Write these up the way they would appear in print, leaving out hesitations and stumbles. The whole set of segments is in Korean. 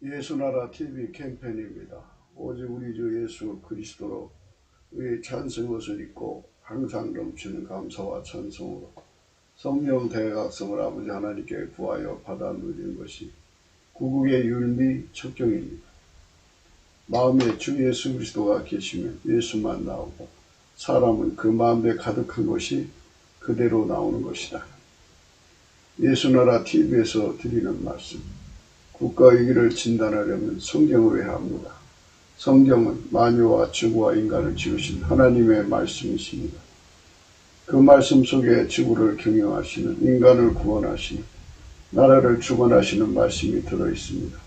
예수나라 TV 캠페인입니다. 오직 우리 주 예수 그리스도로 의 찬송옷을 입고 항상 넘치는 감사와 찬송으로 성령 대각성을 아버지 하나님께 구하여 받아 누리는 것이 구국의 율미 척정입니다. 마음에 주 예수 그리스도가 계시면 예수만 나오고 사람은 그 마음에 가득한 것이 그대로 나오는 것이다. 예수나라 TV에서 드리는 말씀, 국가 위기를 진단하려면 성경을 해야 합니다. 성경은 만유와 지구와 인간을 지으신 하나님의 말씀이십니다. 그 말씀 속에 지구를 경영하시는, 인간을 구원하시는, 나라를 주관하시는 말씀이 들어있습니다.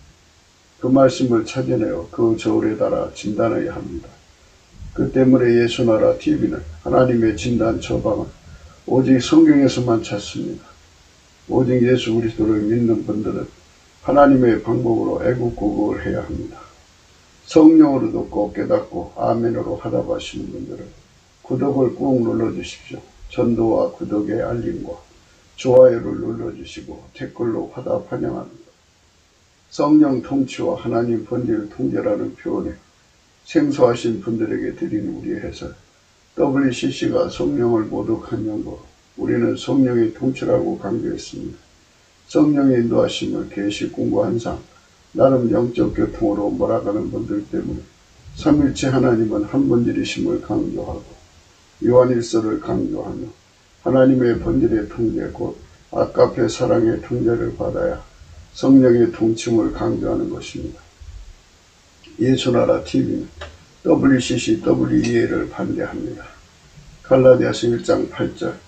그 말씀을 찾아내어 그 저울에 달아 진단해야 합니다. 그 때문에 예수나라 TV는 하나님의 진단 처방은 오직 성경에서만 찾습니다. 오직 예수 그리스도를 믿는 분들은 하나님의 방법으로 애국구국을 해야 합니다. 성령으로 듣고 깨닫고 아멘으로 화답하시는 분들은 구독을 꾹 눌러주십시오. 전도와 구독의 알림과 좋아요를 눌러주시고 댓글로 화답 환영합니다. 성령 통치와 하나님 본질 통제라는 표현에 생소하신 분들에게 드리는 우리의 해설, WCC가 성령을 모독한 연구, 우리는 성령의 통치라고 강조했습니다. 성령의 인도하심을 계시 공부 한상 나름 영적 교통으로 몰아가는 분들 때문에 삼일체 하나님은 한 본질이심을 강조하고 요한일서를 강조하며 하나님의 본질의 통제 곧 아까페 사랑의 통제를 받아야 성령의 통침을 강조하는 것입니다. 예수나라 TV는 WCC, WEA를 반대합니다. 갈라디아서 1장 8절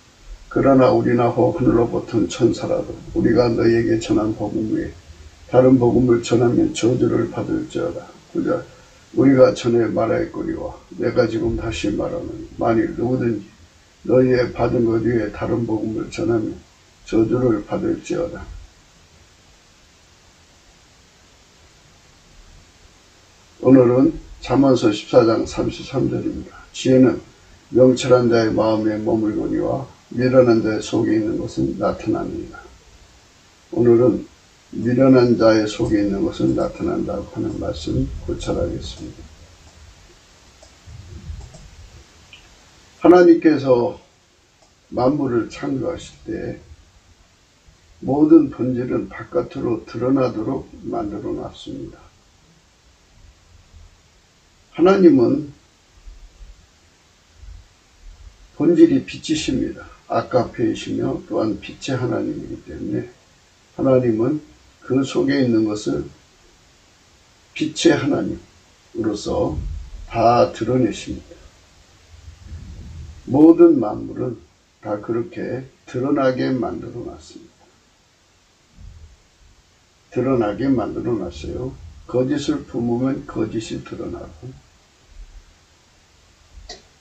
그러나 우리나 혹 하늘로부터 천사라도 우리가 너희에게 전한 복음 외에 다른 복음을 전하면 저주를 받을지어다. 9절 우리가 전에 말하였거니와 내가 지금 다시 말하노니 만일 누구든지 너희의 받은 것 외에 다른 복음을 전하면 저주를 받을지어다. 오늘은 잠언서 14장 33절입니다. 지혜는 명철한 자의 마음에 머물거니와 미련한 자의 속에 있는 것은 나타납니다. 오늘은 미련한 자의 속에 있는 것은 나타난다고 하는 말씀 고찰하겠습니다. 하나님께서 만물을 창조하실 때 모든 본질은 바깥으로 드러나도록 만들어 놨습니다. 하나님은 본질이 빛이십니다. 아까페이시며 또한 빛의 하나님이기 때문에 하나님은 그 속에 있는 것을 빛의 하나님으로서 다 드러내십니다. 모든 만물은 다 그렇게 드러나게 만들어 놨습니다. 드러나게 만들어 놨어요. 거짓을 품으면 거짓이 드러나고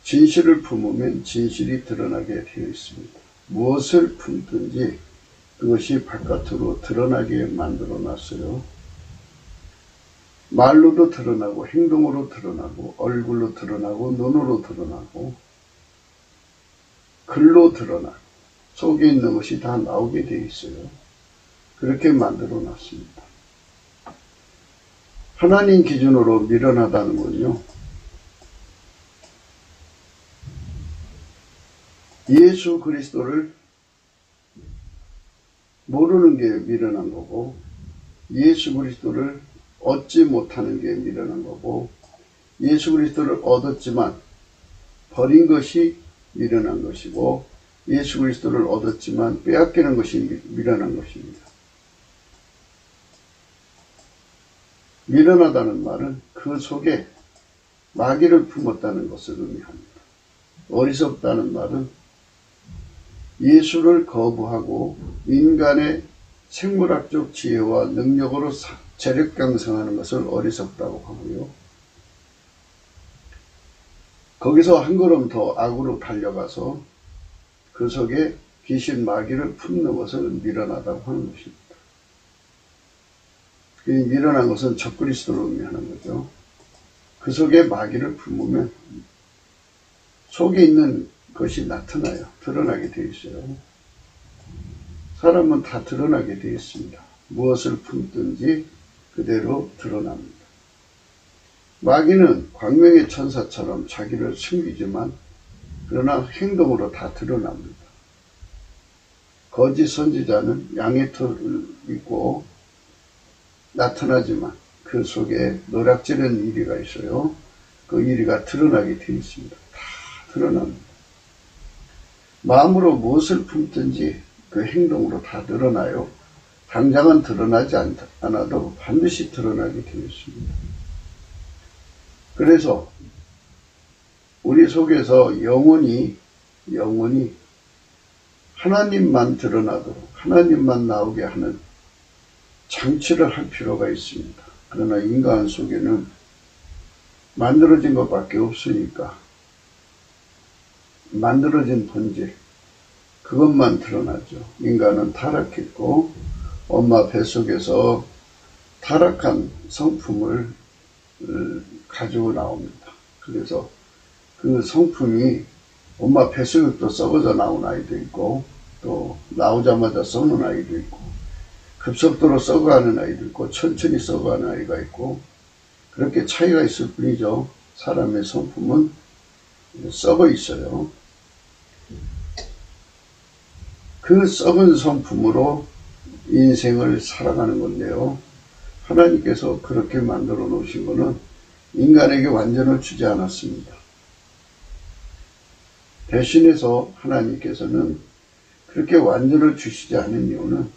진실을 품으면 진실이 드러나게 되어 있습니다. 무엇을 품든지 그것이 바깥으로 드러나게 만들어 놨어요. 말로도 드러나고 행동으로 드러나고 얼굴로 드러나고 눈으로 드러나고 글로 드러나고 속에 있는 것이 다 나오게 되어 있어요. 그렇게 만들어 놨습니다. 하나님 기준으로 미련하다는 건요, 예수 그리스도를 모르는 게 미련한 거고 예수 그리스도를 얻지 못하는 게 미련한 거고 예수 그리스도를 얻었지만 버린 것이 미련한 것이고 예수 그리스도를 얻었지만 빼앗기는 것이 미련한 것입니다. 미련하다는 말은 그 속에 마귀를 품었다는 것을 의미합니다. 어리석다는 말은 예수를 거부하고 인간의 생물학적 지혜와 능력으로 재력강성하는 것을 어리석다고 하고요. 거기서 한 걸음 더 악으로 달려가서 그 속에 귀신 마귀를 품는 것을 미련하다고 하는 것입니다. 이 미련한 것은 적그리스도를 의미하는 거죠. 그 속에 마귀를 품으면 속에 있는 것이 나타나요. 드러나게 되어 있어요. 사람은 다 드러나게 되어 있습니다. 무엇을 품든지 그대로 드러납니다. 마귀는 광명의 천사처럼 자기를 숨기지만 그러나 행동으로 다 드러납니다. 거짓 선지자는 양의 털을 입고 나타나지만 그 속에 노략질한 이리가 있어요. 그 이리가 드러나게 되어 있습니다. 다 드러납니다. 마음으로 무엇을 품든지 그 행동으로 다 드러나요. 당장은 드러나지 않아도 반드시 드러나게 되어 있습니다. 그래서 우리 속에서 영원히 하나님만 드러나도록 하나님만 나오게 하는 장치를 할 필요가 있습니다. 그러나 인간 속에는 만들어진 것밖에 없으니까 만들어진 본질 그것만 드러나죠. 인간은 타락했고 엄마 뱃속에서 타락한 성품을 가지고 나옵니다. 그래서 그 성품이 엄마 뱃속에서 썩어져 나온 아이도 있고 또 나오자마자 썩는 아이도 있고 급속도로 썩어가는 아이도 있고 천천히 썩어가는 아이가 있고 그렇게 차이가 있을 뿐이죠. 사람의 성품은 썩어 있어요. 그 썩은 성품으로 인생을 살아가는 건데요. 하나님께서 그렇게 만들어 놓으신 것은 인간에게 완전을 주지 않았습니다. 대신해서 하나님께서는 그렇게 완전을 주시지 않은 이유는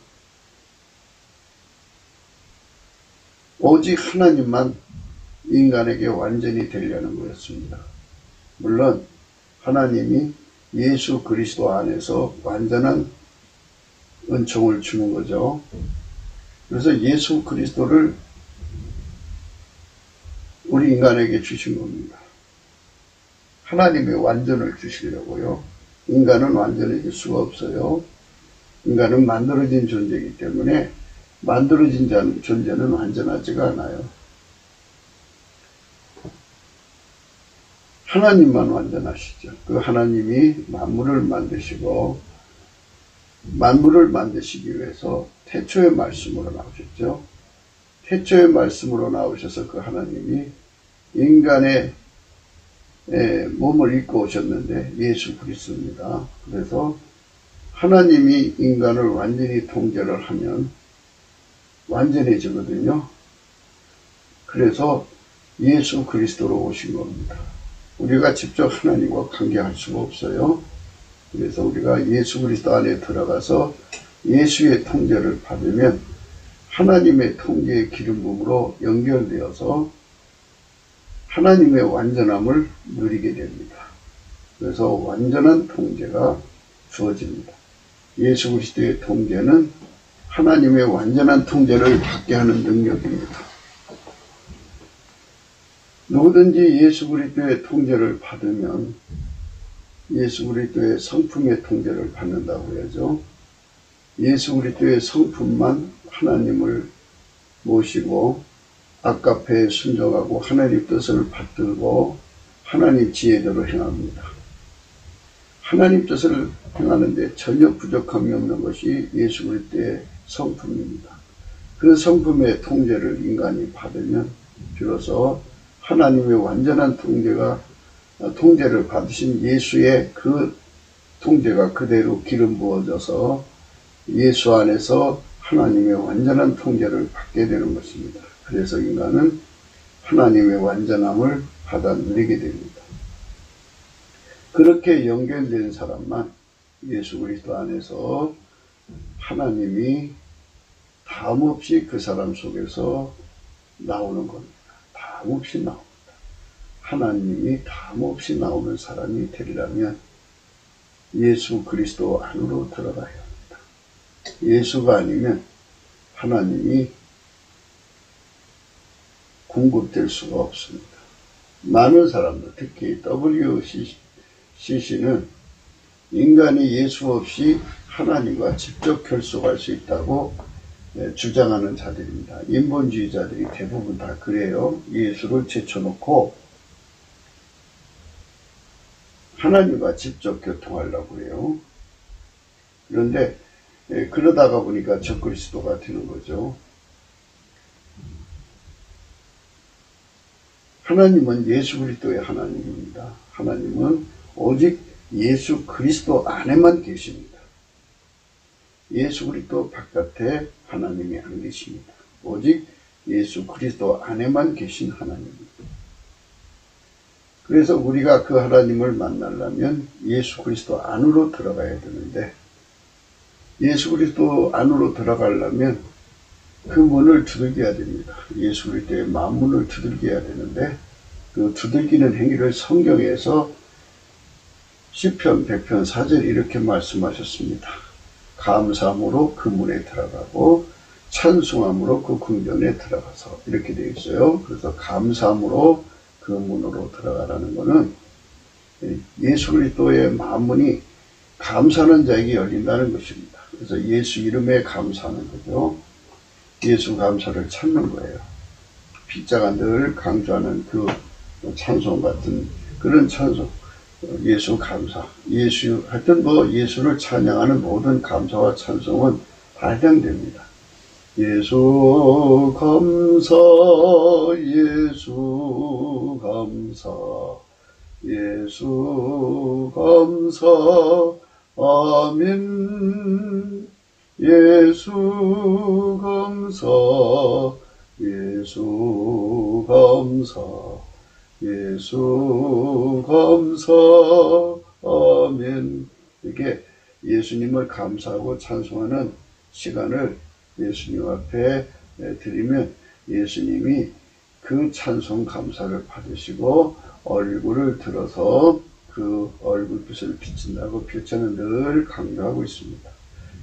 오직 하나님만 인간에게 완전히 되려는 거였습니다. 물론 하나님이 예수 그리스도 안에서 완전한 은총을 주는 거죠. 그래서 예수 그리스도를 우리 인간에게 주신 겁니다. 하나님의 완전을 주시려고요. 인간은 완전해질 수가 없어요. 인간은 만들어진 존재이기 때문에 만들어진 존재는 완전하지가 않아요. 하나님만 완전하시죠. 그 하나님이 만물을 만드시고 만물을 만드시기 위해서 태초의 말씀으로 나오셨죠. 태초의 말씀으로 나오셔서 그 하나님이 인간의 몸을 입고 오셨는데 예수 그리스도입니다. 그래서 하나님이 인간을 완전히 통제를 하면 완전해지거든요. 그래서 예수 그리스도로 오신 겁니다. 우리가 직접 하나님과 관계할 수가 없어요. 그래서 우리가 예수 그리스도 안에 들어가서 예수의 통제를 받으면 하나님의 통제의 기름 부음으로 연결되어서 하나님의 완전함을 누리게 됩니다. 그래서 완전한 통제가 주어집니다. 예수 그리스도의 통제는 하나님의 완전한 통제를 받게 하는 능력입니다. 누구든지 예수 그리스도의 통제를 받으면 예수 그리스도의 성품의 통제를 받는다고 해야죠. 예수 그리스도의 성품만 하나님을 모시고 아까페에 순종하고 하나님 뜻을 받들고 하나님 지혜대로 행합니다. 하나님 뜻을 행하는데 전혀 부족함이 없는 것이 예수 그리스도의 성품입니다. 그 성품의 통제를 인간이 받으면 비로소 하나님의 완전한 통제를 받으신 예수의 그 통제가 그대로 기름 부어져서 예수 안에서 하나님의 완전한 통제를 받게 되는 것입니다. 그래서 인간은 하나님의 완전함을 받아 누리게 됩니다. 그렇게 연결된 사람만 예수 그리스도 안에서 하나님이 다음없이 그 사람 속에서 나오는 겁니다. 다음없이 나옵니다. 하나님이 다음없이 나오는 사람이 되리라면 예수 그리스도 안으로 들어가야 합니다. 예수가 아니면 하나님이 공급될 수가 없습니다. 많은 사람들, 특히 WCC는 인간이 예수 없이 하나님과 직접 결속할 수 있다고 주장하는 자들입니다. 인본주의자들이 대부분 다 그래요. 예수를 제쳐놓고 하나님과 직접 교통하려고 해요. 그런데 그러다가 보니까 적그리스도가 되는 거죠. 하나님은 예수 그리스도의 하나님입니다. 하나님은 오직 예수 그리스도 안에만 계십니다. 예수 그리스도 바깥에 하나님이 안 계십니다. 오직 예수 그리스도 안에만 계신 하나님입니다. 그래서 우리가 그 하나님을 만나려면 예수 그리스도 안으로 들어가야 되는데, 예수 그리스도 안으로 들어가려면 그 문을 두들겨야 됩니다. 예수 그리스도의 마음문을 두들겨야 되는데, 그 두들기는 행위를 성경에서 시편 100편 4절 이렇게 말씀하셨습니다. 감사함으로 그 문에 들어가고 찬송함으로 그 궁전에 들어가서, 이렇게 되어 있어요. 그래서 감사함으로 그 문으로 들어가라는 것은 예수 그리스도의 마음문이 감사하는 자에게 열린다는 것입니다. 그래서 예수 이름에 감사하는 거죠. 예수 감사를 찾는 거예요. 빗자가 늘 강조하는 그 찬송 같은 그런 찬송, 예수 감사, 예수 하여튼 예수를 찬양하는 모든 감사와 찬송은 다 해당됩니다. 예수 감사, 예수 감사, 예수 감사, 아멘. 예수 감사, 예수 감사, 예수 감사, 아멘. 이렇게 예수님을 감사하고 찬송하는 시간을 예수님 앞에 드리면 예수님이 그 찬송 감사를 받으시고 얼굴을 들어서 그 얼굴빛을 비친다고 표처는 늘 강조하고 있습니다.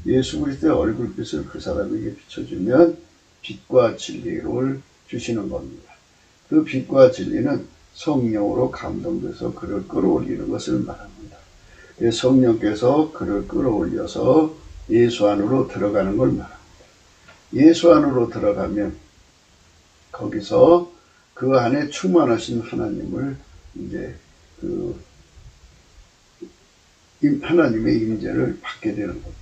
예수 그리스도의 얼굴빛을 그 사람에게 비춰주면 빛과 진리를 주시는 겁니다. 그 빛과 진리는 성령으로 감동돼서 그를 끌어올리는 것을 말합니다. 성령께서 그를 끌어올려서 예수 안으로 들어가는 걸 말합니다. 예수 안으로 들어가면 거기서 그 안에 충만하신 하나님을 이제 하나님의 임재를 받게 되는 겁니다.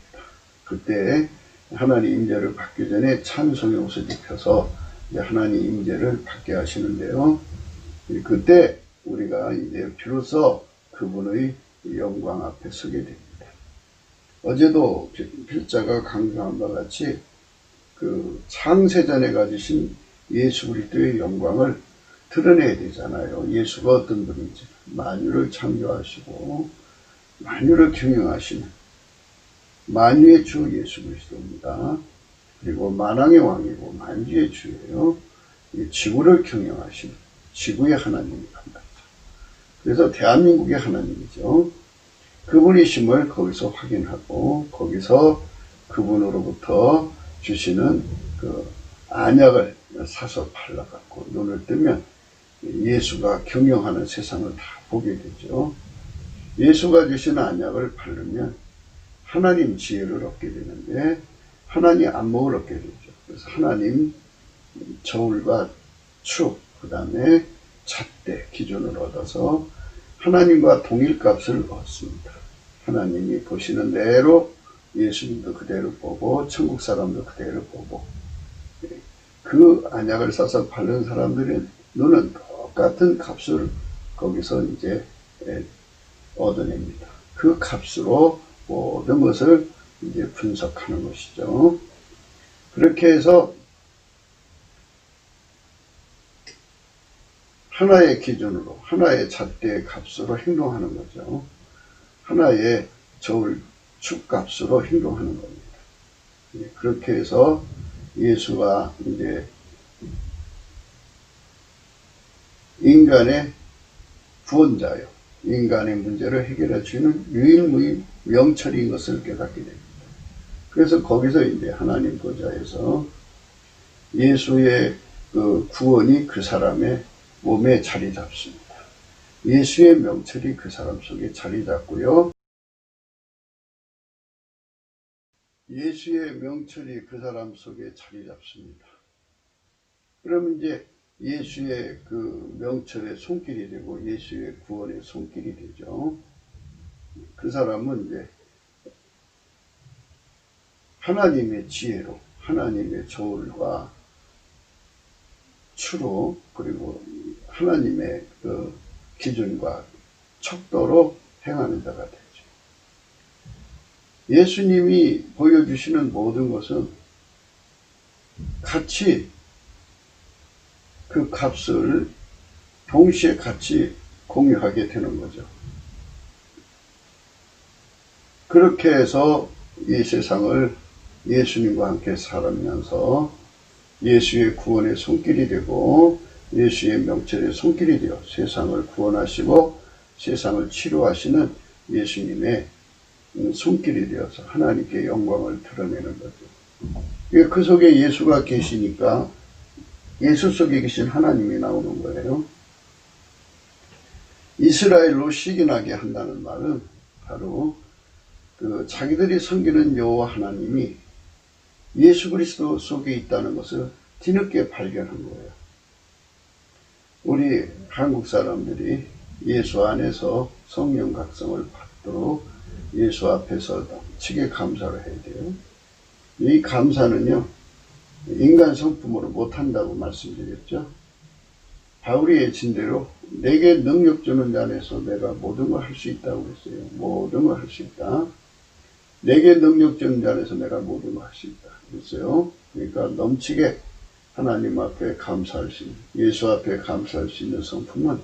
그때 하나님 임재를 받기 전에 찬송의 옷을 입혀서 이제 하나님 임재를 받게 하시는데요. 그때 우리가 이제 비로소 그분의 영광 앞에 서게 됩니다. 어제도 필자가 강조한 바와 같이 그 창세전에 가지신 예수 그리스도의 영광을 드러내야 되잖아요. 예수가 어떤 분인지, 만유를 창조하시고 만유를 경영하시는 만유의 주 예수 그리스도입니다. 그리고 만왕의 왕이고 만주의 주예요. 지구를 경영하시는 지구의 하나님입니다. 그래서 대한민국의 하나님이죠. 그분이심을 거기서 확인하고 거기서 그분으로부터 주시는 그 안약을 사서 발라갖고 눈을 뜨면 예수가 경영하는 세상을 다 보게 되죠. 예수가 주신 안약을 바르면 하나님 지혜를 얻게 되는데 하나님 안목을 얻게 되죠. 그래서 하나님 저울과 축, 그 다음에 잣대 기준을 얻어서 하나님과 동일값을 얻습니다. 하나님이 보시는 대로 예수님도 그대로 보고 천국 사람도 그대로 보고 그 안약을 싸서 바른 사람들의 눈은 똑같은 값을 거기서 이제 얻어냅니다. 그 값으로 모든 것을 이제 분석하는 것이죠. 그렇게 해서 하나의 기준으로 하나의 잣대의 값으로 행동하는 거죠. 하나의 저울 축값으로 행동하는 겁니다. 그렇게 해서 예수가 이제 인간의 구원자요, 인간의 문제를 해결해 주는 유일무이 명철인 것을 깨닫게 됩니다. 그래서 거기서 이제 하나님 보좌에서 예수의 그 구원이 그 사람의 몸에 자리 잡습니다. 예수의 명철이 그 사람 속에 자리 잡고요. 예수의 명철이 그 사람 속에 자리 잡습니다. 그러면 이제 예수의 그 명철의 손길이 되고 예수의 구원의 손길이 되죠. 그 사람은 이제 하나님의 지혜로, 하나님의 저울과 추로, 그리고 하나님의 그 기준과 척도로 행하는 자가 되죠. 예수님이 보여주시는 모든 것은 같이 그 값을 동시에 같이 공유하게 되는 거죠. 그렇게 해서 이 세상을 예수님과 함께 살아가면서 예수의 구원의 손길이 되고 예수의 명철의 손길이 되어 세상을 구원하시고 세상을 치료하시는 예수님의 손길이 되어서 하나님께 영광을 드러내는 거죠. 그 속에 예수가 계시니까 예수 속에 계신 하나님이 나오는 거예요. 이스라엘로 시기나게 한다는 말은 바로 그 자기들이 섬기는 여호와 하나님이 예수 그리스도 속에 있다는 것을 뒤늦게 발견한 거예요. 우리 한국 사람들이 예수 안에서 성령 각성을 받도록 예수 앞에서 넘치게 감사를 해야 돼요. 이 감사는요, 인간 성품으로 못한다고 말씀드렸죠. 바울이 외친 대로 내게 능력 주는 자 안에서 내가 모든 걸 할 수 있다고 했어요. 모든 걸 할 수 있다. 내게 능력 주는 자 안에서 내가 모든 걸 할 수 있다. 그랬어요. 그러니까 넘치게 하나님 앞에 감사할 수 있는, 예수 앞에 감사할 수 있는 성품은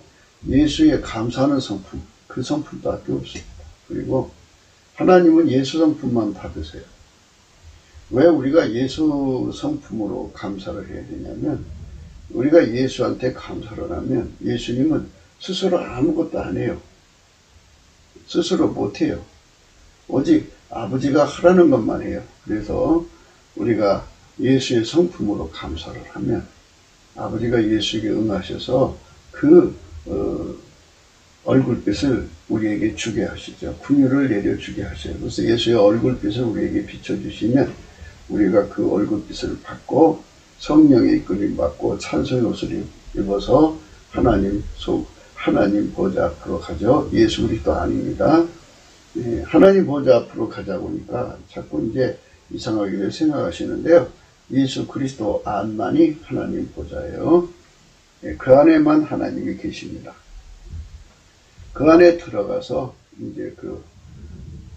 예수에 감사하는 성품, 그 성품밖에 없습니다. 그리고 하나님은 예수 성품만 받으세요. 왜 우리가 예수 성품으로 감사를 해야 되냐면, 우리가 예수한테 감사를 하면 예수님은 스스로 아무것도 안 해요. 스스로 못해요. 오직 아버지가 하라는 것만 해요. 그래서 우리가 예수의 성품으로 감사를 하면 아버지가 예수에게 응하셔서 그 얼굴빛을 우리에게 주게 하시죠. 긍휼을 내려주게 하셔요. 그래서 예수의 얼굴빛을 우리에게 비춰주시면 우리가 그 얼굴빛을 받고 성령의 이끌림 받고 찬송의 옷을 입어서 하나님 보좌 앞으로 가죠. 예수 그리스도 아닙니다. 하나님 보좌 앞으로 가자 보니까 자꾸 이제 이상하게 생각하시는데요. 예수 그리스도 안만이 하나님 보좌예요. 그 안에만 하나님이 계십니다. 그 안에 들어가서 이제 그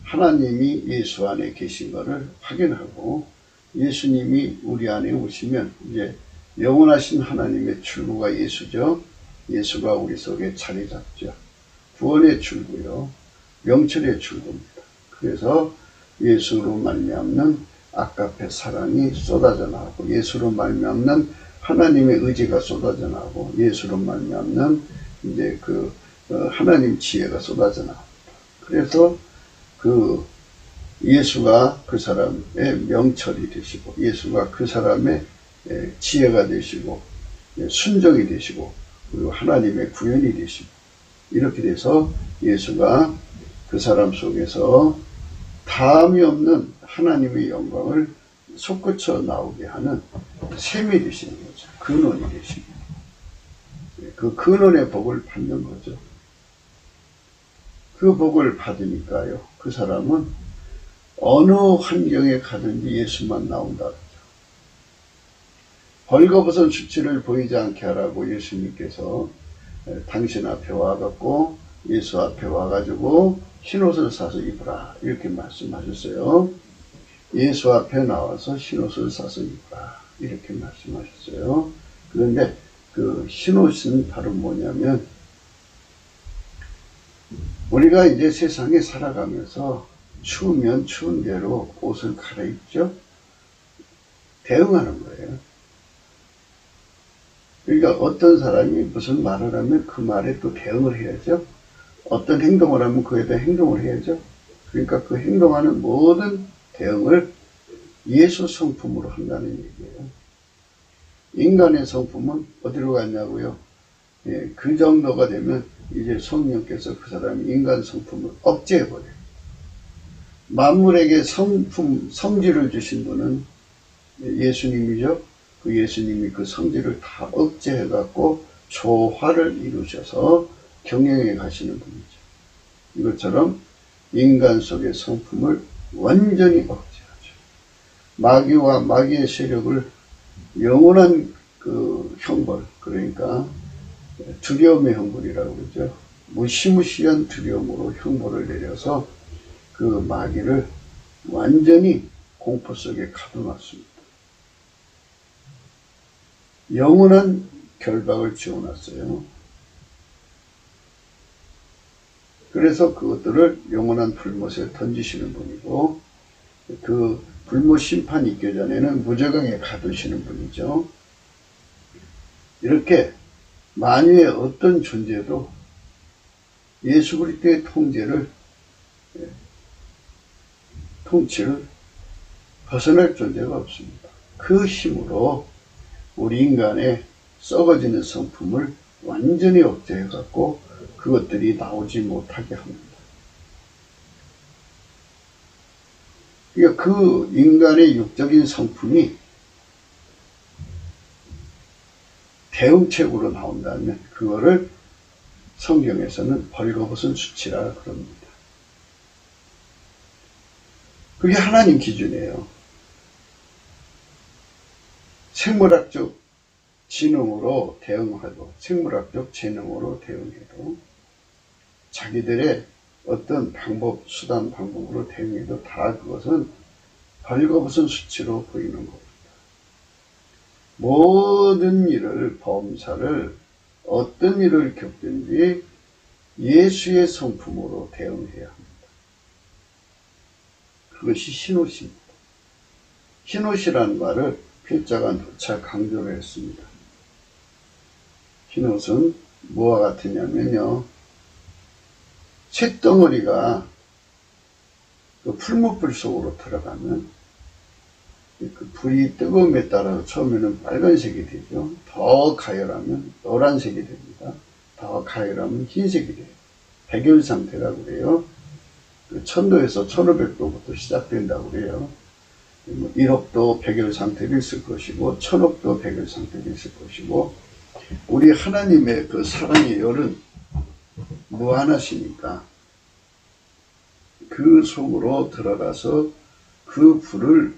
하나님이 예수 안에 계신 것을 확인하고 예수님이 우리 안에 오시면 이제 영원하신 하나님의 출구가 예수죠. 예수가 우리 속에 자리 잡죠. 구원의 출구요. 명철의 출구입니다. 그래서 예수로 말미암는 아가페 사랑이 쏟아져 나오고 예수로 말미암는 하나님의 의지가 쏟아져 나오고 예수로 말미암는 이제 그 하나님 지혜가 쏟아져 나옵니다. 그래서 그 예수가 그 사람의 명철이 되시고 예수가 그 사람의 지혜가 되시고 순종이 되시고 그리고 하나님의 구현이 되시고 이렇게 돼서 예수가 그 사람 속에서 다함이 없는 하나님의 영광을 솟구쳐 나오게 하는 샘이 되시는 거죠. 근원이 되시고 그 근원의 복을 받는 거죠. 그 복을 받으니까요. 그 사람은 어느 환경에 가든지 예수만 나온다. 벌거벗은 수치를 보이지 않게 하라고 예수님께서 당신 앞에 와갖고 예수 앞에 와가지고 흰옷을 사서 입으라 이렇게 말씀하셨어요. 예수 앞에 나와서 흰옷을 사서 입으라 이렇게 말씀하셨어요. 그런데 그 흰옷은 바로 뭐냐면 우리가 이제 세상에 살아가면서 추우면 추운 대로 옷을 갈아입죠. 대응하는 거예요. 그러니까 어떤 사람이 무슨 말을 하면 그 말에 또 대응을 해야죠. 어떤 행동을 하면 그에 대해 행동을 해야죠. 그러니까 그 행동하는 모든 대응을 예수 성품으로 한다는 얘기예요. 인간의 성품은 어디로 갔냐고요? 그 정도가 되면 이제 성령께서 그 사람이 인간 성품을 억제해버려요. 만물에게 성질을 주신 분은 예수님이죠. 그 예수님이 그 성질을 다 억제해갖고 조화를 이루셔서 경영해 가시는 분이죠. 이것처럼 인간 속의 성품을 완전히 억제하죠. 마귀와 마귀의 세력을 영원한 그 형벌, 그러니까 두려움의 형벌이라고 그러죠. 무시무시한 두려움으로 형벌을 내려서 그 마귀를 완전히 공포 속에 가둬놨습니다. 영원한 결박을 지어놨어요. 그래서 그것들을 영원한 불못에 던지시는 분이고, 그 불못 심판이 있기 전에는 무저강에 가두시는 분이죠. 이렇게 만유의 어떤 존재도 예수 그리스도의 통치를 벗어날 존재가 없습니다. 그 힘으로 우리 인간의 썩어지는 성품을 완전히 억제해갖고 그것들이 나오지 못하게 합니다. 그러니까 그 인간의 육적인 성품이 대응책으로 나온다면 그거를 성경에서는 벌거벗은 수치라 그럽니다. 그게 하나님 기준이에요. 생물학적 지능으로 대응하고 생물학적 재능으로 대응해도 자기들의 어떤 수단 방법으로 대응해도 다 그것은 벌거벗은 수치로 보이는 겁니다. 모든 일을, 범사를, 어떤 일을 겪든지 예수의 성품으로 대응해야 합니다. 그것이 흰옷입니다. 흰옷이라는 말을 필자가 누차 강조를 했습니다. 흰옷은 뭐와 같으냐면요, 쇳덩어리가 그 풀무불 속으로 들어가면 그 불이 뜨거움에 따라서 처음에는 빨간색이 되죠. 더 가열하면 노란색이 됩니다. 더 가열하면 흰색이 돼요. 백열 상태라고 그래요. 1000도에서 1500도부터 시작된다고 그래요. 1억도 백열 상태도 있을 것이고 1000억도 백열 상태도 있을 것이고, 우리 하나님의 그 사랑의 열은 무한하시니까 그 속으로 들어가서 그 불을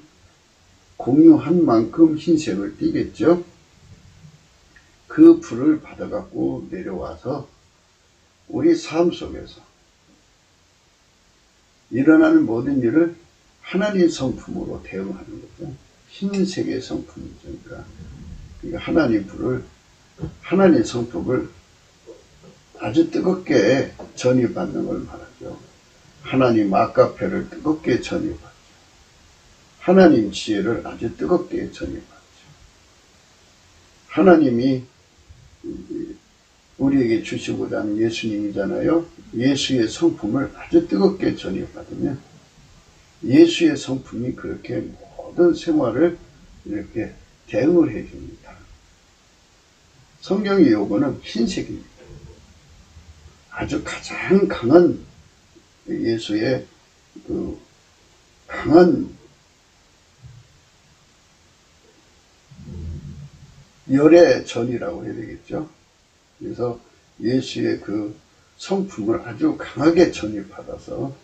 공유한 만큼 흰색을 띠겠죠. 그 불을 받아갖고 내려와서 우리 삶 속에서 일어나는 모든 일을 하나님 성품으로 대응하는 거죠. 흰색의 성품이죠. 그러니까 하나님 성품을 아주 뜨겁게 전이받는 걸 말하죠. 하나님 아까페를 뜨겁게 전이받죠. 하나님 지혜를 아주 뜨겁게 전이받죠. 하나님이 우리에게 주시고자 하는 예수님이잖아요. 예수의 성품을 아주 뜨겁게 전이받으면 예수의 성품이 그렇게 모든 생활을 이렇게 대응을 해줍니다. 성경의 요구는 흰색입니다. 아주 가장 강한 예수의 그 강한 열의 전이라고 해야 되겠죠. 그래서 예수의 그 성품을 아주 강하게 전입받아서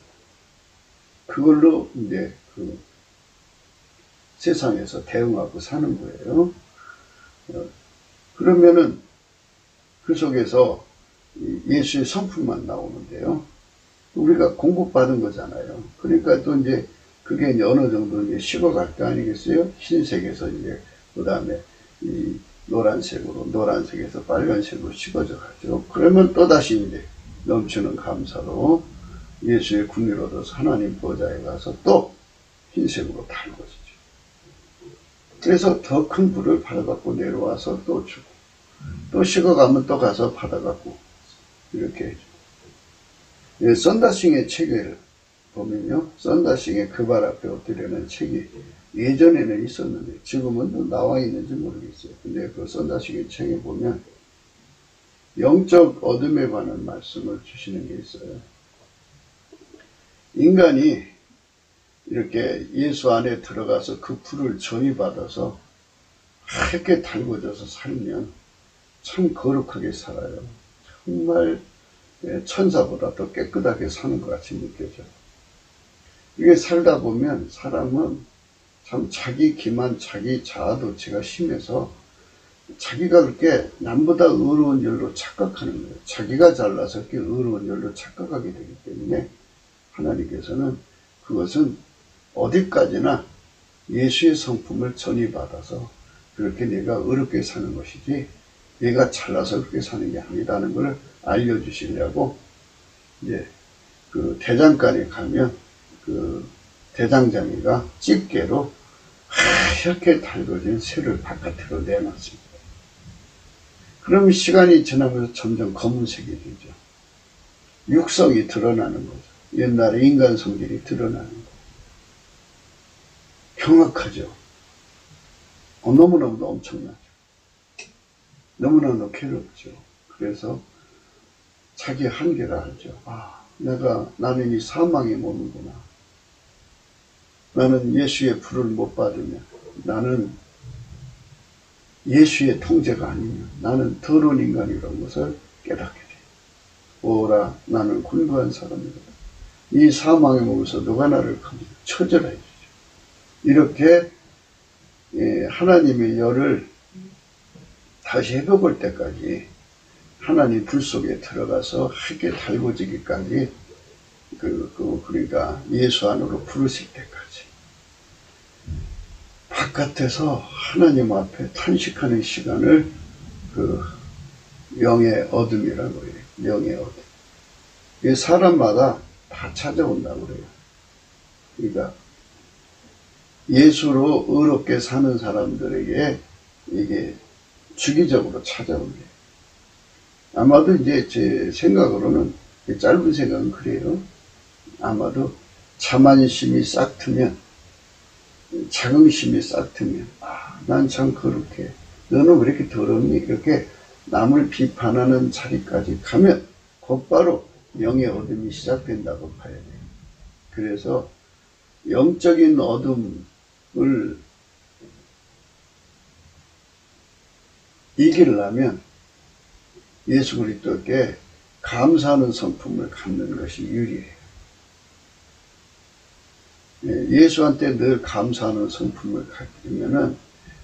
그걸로 이제 그 세상에서 대응하고 사는 거예요. 그러면은 그 속에서 예수의 성품만 나오는데요. 우리가 공급받은 거잖아요. 그러니까 또 이제 그게 이제 어느 정도 이제 식어갈 거 아니겠어요? 흰색에서 이제 그 다음에 이 노란색에서 빨간색으로 식어져 가죠. 그러면 또다시 이제 넘치는 감사로 예수의 궁유를 얻어서 하나님 보좌에 가서 또 흰색으로 달궈지죠. 그래서 더 큰 불을 받아갖고 내려와서 또 주고, 또 식어가면 또 가서 받아갖고 이렇게 해줘. 예, 썬다싱의 책을 보면요, 썬다싱의 그 발 앞에 엎드리는 책이 예전에는 있었는데 지금은 나와 있는지 모르겠어요. 근데 그 썬다싱의 책에 보면 영적 어둠에 관한 말씀을 주시는 게 있어요. 인간이 이렇게 예수 안에 들어가서 그 불을 전이받아서 하얗게 달궈져서 살면 참 거룩하게 살아요. 정말 천사보다 더 깨끗하게 사는 것 같이 느껴져요. 이게 살다 보면 사람은 참 자기 기만, 자기 자아도취가 심해서 자기가 그렇게 남보다 의로운 줄로 착각하는 거예요. 자기가 잘나서 그렇게 의로운 줄로 착각하게 되기 때문에 하나님께서는 그것은 어디까지나 예수의 성품을 전이받아서 그렇게 내가 의롭게 사는 것이지 내가 잘나서 그렇게 사는 게 아니다는 걸 알려주시려고 이제 그 대장간에 가면 그 대장장이가 집게로 하얗게 달궈진 쇠를 바깥으로 내놨습니다. 그럼 시간이 지나면서 점점 검은색이 되죠. 육성이 드러나는 거죠. 옛날에 인간 성질이 드러나는 거예요. 경악하죠. 너무너무 엄청나죠. 너무너무 괴롭죠. 그래서 자기 한계를 알죠. 나는 이 사망의 몸이구나. 나는 예수의 불을 못 받으면, 나는 예수의 통제가 아니면 나는 더러운 인간이라는 것을 깨닫게 돼요. 오라, 나는 곤고한 사람이거든. 이 사망의 몸에서 누가 나를 처절해 주죠. 이렇게 하나님의 열을 다시 회복할 때까지 하나님 불 속에 들어가서 하게 달궈지기까지 그러니까 예수 안으로 부르실 때까지 바깥에서 하나님 앞에 탄식하는 시간을 영의 어둠이라고 해요. 영의 어둠. 이 사람마다 다 찾아온다고 그래요. 그러니까 예수로 의롭게 사는 사람들에게 이게 주기적으로 찾아온대요. 아마도 이제 제 생각으로는, 짧은 생각은 그래요. 아마도 자만심이 싹 트면, 자긍심이 싹 트면, 난 참 거룩해. 너는 왜 이렇게 더럽니? 이렇게 남을 비판하는 자리까지 가면 곧바로 영의 어둠이 시작된다고 봐야 돼요. 그래서 영적인 어둠을 이기려면 예수 그리스도께 감사하는 성품을 갖는 것이 유리해요. 예수한테 늘 감사하는 성품을 갖으면은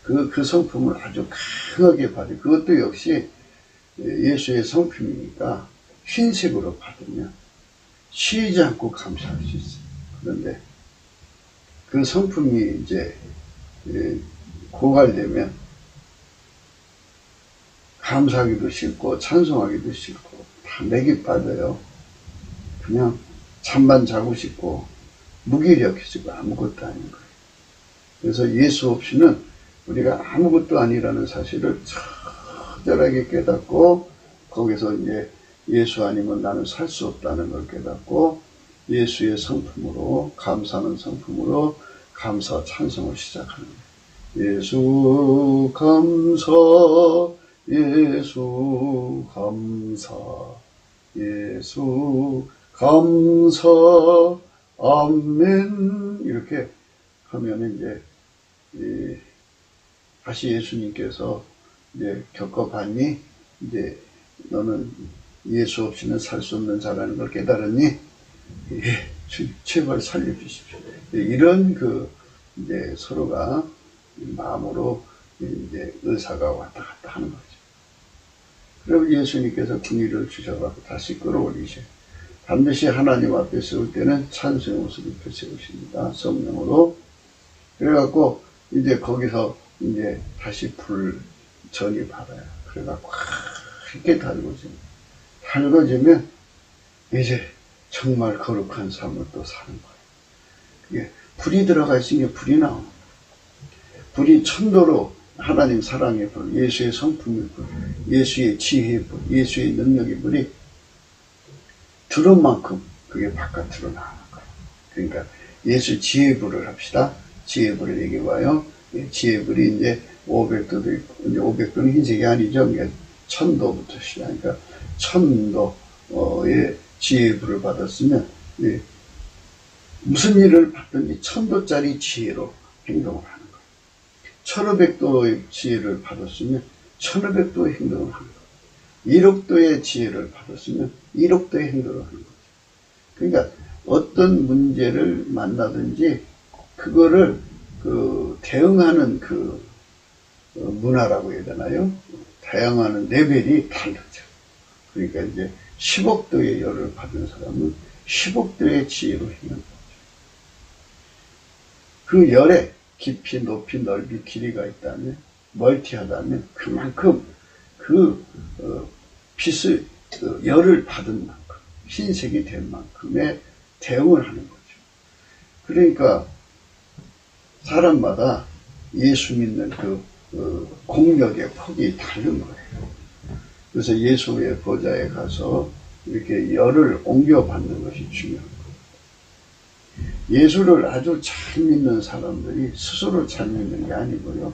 그 성품을 아주 강하게 받아요. 그것도 역시 예수의 성품이니까 흰색으로 받으면 쉬지 않고 감사할 수 있어요. 그런데 그 성품이 이제 고갈되면 감사하기도 싫고 찬송하기도 싫고 다 맥이 빠져요. 그냥 잠만 자고 싶고 무기력해지고 아무것도 아닌 거예요. 그래서 예수 없이는 우리가 아무것도 아니라는 사실을 처절하게 깨닫고 거기서 이제 예수 아니면 나는 살 수 없다는 걸 깨닫고 예수의 성품으로 감사하는 성품으로 감사 찬송을 시작하는 거예요. 예수 감사 예수 감사 예수 감사 아멘 이렇게 하면 이제 다시 예수님께서 이제 겪어봤니? 이제 너는 예수 없이는 살 수 없는 자라는 걸 깨달았니? 예, 제발 살려주십시오. 이런 이제 서로가 마음으로 이제 의사가 왔다 갔다 하는 거죠. 그리고 예수님께서 군의를 주셔가지고 다시 끌어올리셔요. 반드시 하나님 앞에 세울 때는 찬송의 옷을 입혀 세우십니다. 성령으로. 그래갖고 이제 거기서 이제 다시 불 전이 받아요. 그래갖고 이렇게 달궈지면 이제 정말 거룩한 삶을 또 사는 거예요. 그게 불이 들어가 있으니까 불이 나옵니다. 불이 천도로 하나님 사랑의 불, 예수의 성품의 불, 예수의 지혜의 불, 예수의 능력의 불이 들은 만큼 그게 바깥으로 나오는 거예요. 그러니까 예수 지혜의 불을 합시다. 지혜의 불을 얘기해봐요. 지혜의 불이 이제 500도도 있고, 이제 500도는 흰색이 아니죠. 1000도부터 시작하니까 1000도의 지혜의 불을 받았으면 무슨 일을 받든지 1000도짜리 지혜로 행동을 하는 거예요. 1500도의 지혜를 받았으면 1500도의 행동을 하는 거예요. 1억도의 지혜를 받았으면 1억도의 행동을 하는 거죠. 그러니까 어떤 문제를 만나든지 그거를 대응하는 문화라고 해야 되나요? 다양한 레벨이 다르죠. 그러니까 이제 10억 도의 열을 받은 사람은 10억 도의 지혜로 행하는 거죠. 그 열에 깊이, 높이, 넓이, 길이가 있다면, 멀티하다면 그만큼 그 빛을, 열을 받은 만큼, 흰색이 된 만큼의 대응을 하는 거죠. 그러니까 사람마다 예수 믿는 공력의 폭이 다른 거예요. 그래서 예수의 보좌에 가서 이렇게 열을 옮겨받는 것이 중요한 거예요. 예수를 아주 잘 믿는 사람들이 스스로 잘 믿는 게 아니고요.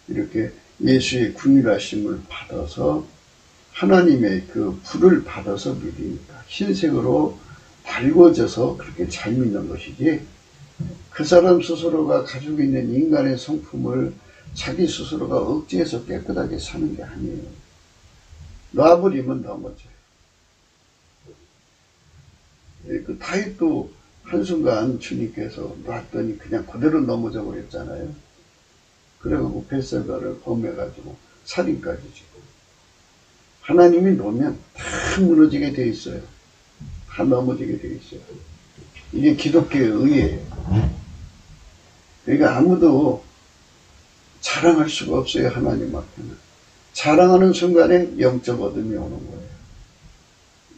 이렇게 예수의 궁일하심을 받아서 하나님의 그 불을 받아서 믿으니까 흰색으로 달궈져서 그렇게 잘 믿는 것이지, 그 사람 스스로가 가지고 있는 인간의 성품을 자기 스스로가 억지해서 깨끗하게 사는 게 아니에요. 놔버리면 넘어져요. 그 다윗도 한순간 주님께서 놨더니 그냥 그대로 넘어져 버렸잖아요. 그래가지고 벳세바를 범해가지고 살인까지 지고. 하나님이 놓으면 다 무너지게 돼 있어요. 다 넘어지게 돼 있어요. 이게 기독교의 의예요. 그러니까 아무도 자랑할 수가 없어요. 하나님 앞에는. 자랑하는 순간에 영적 어둠이 오는 거예요.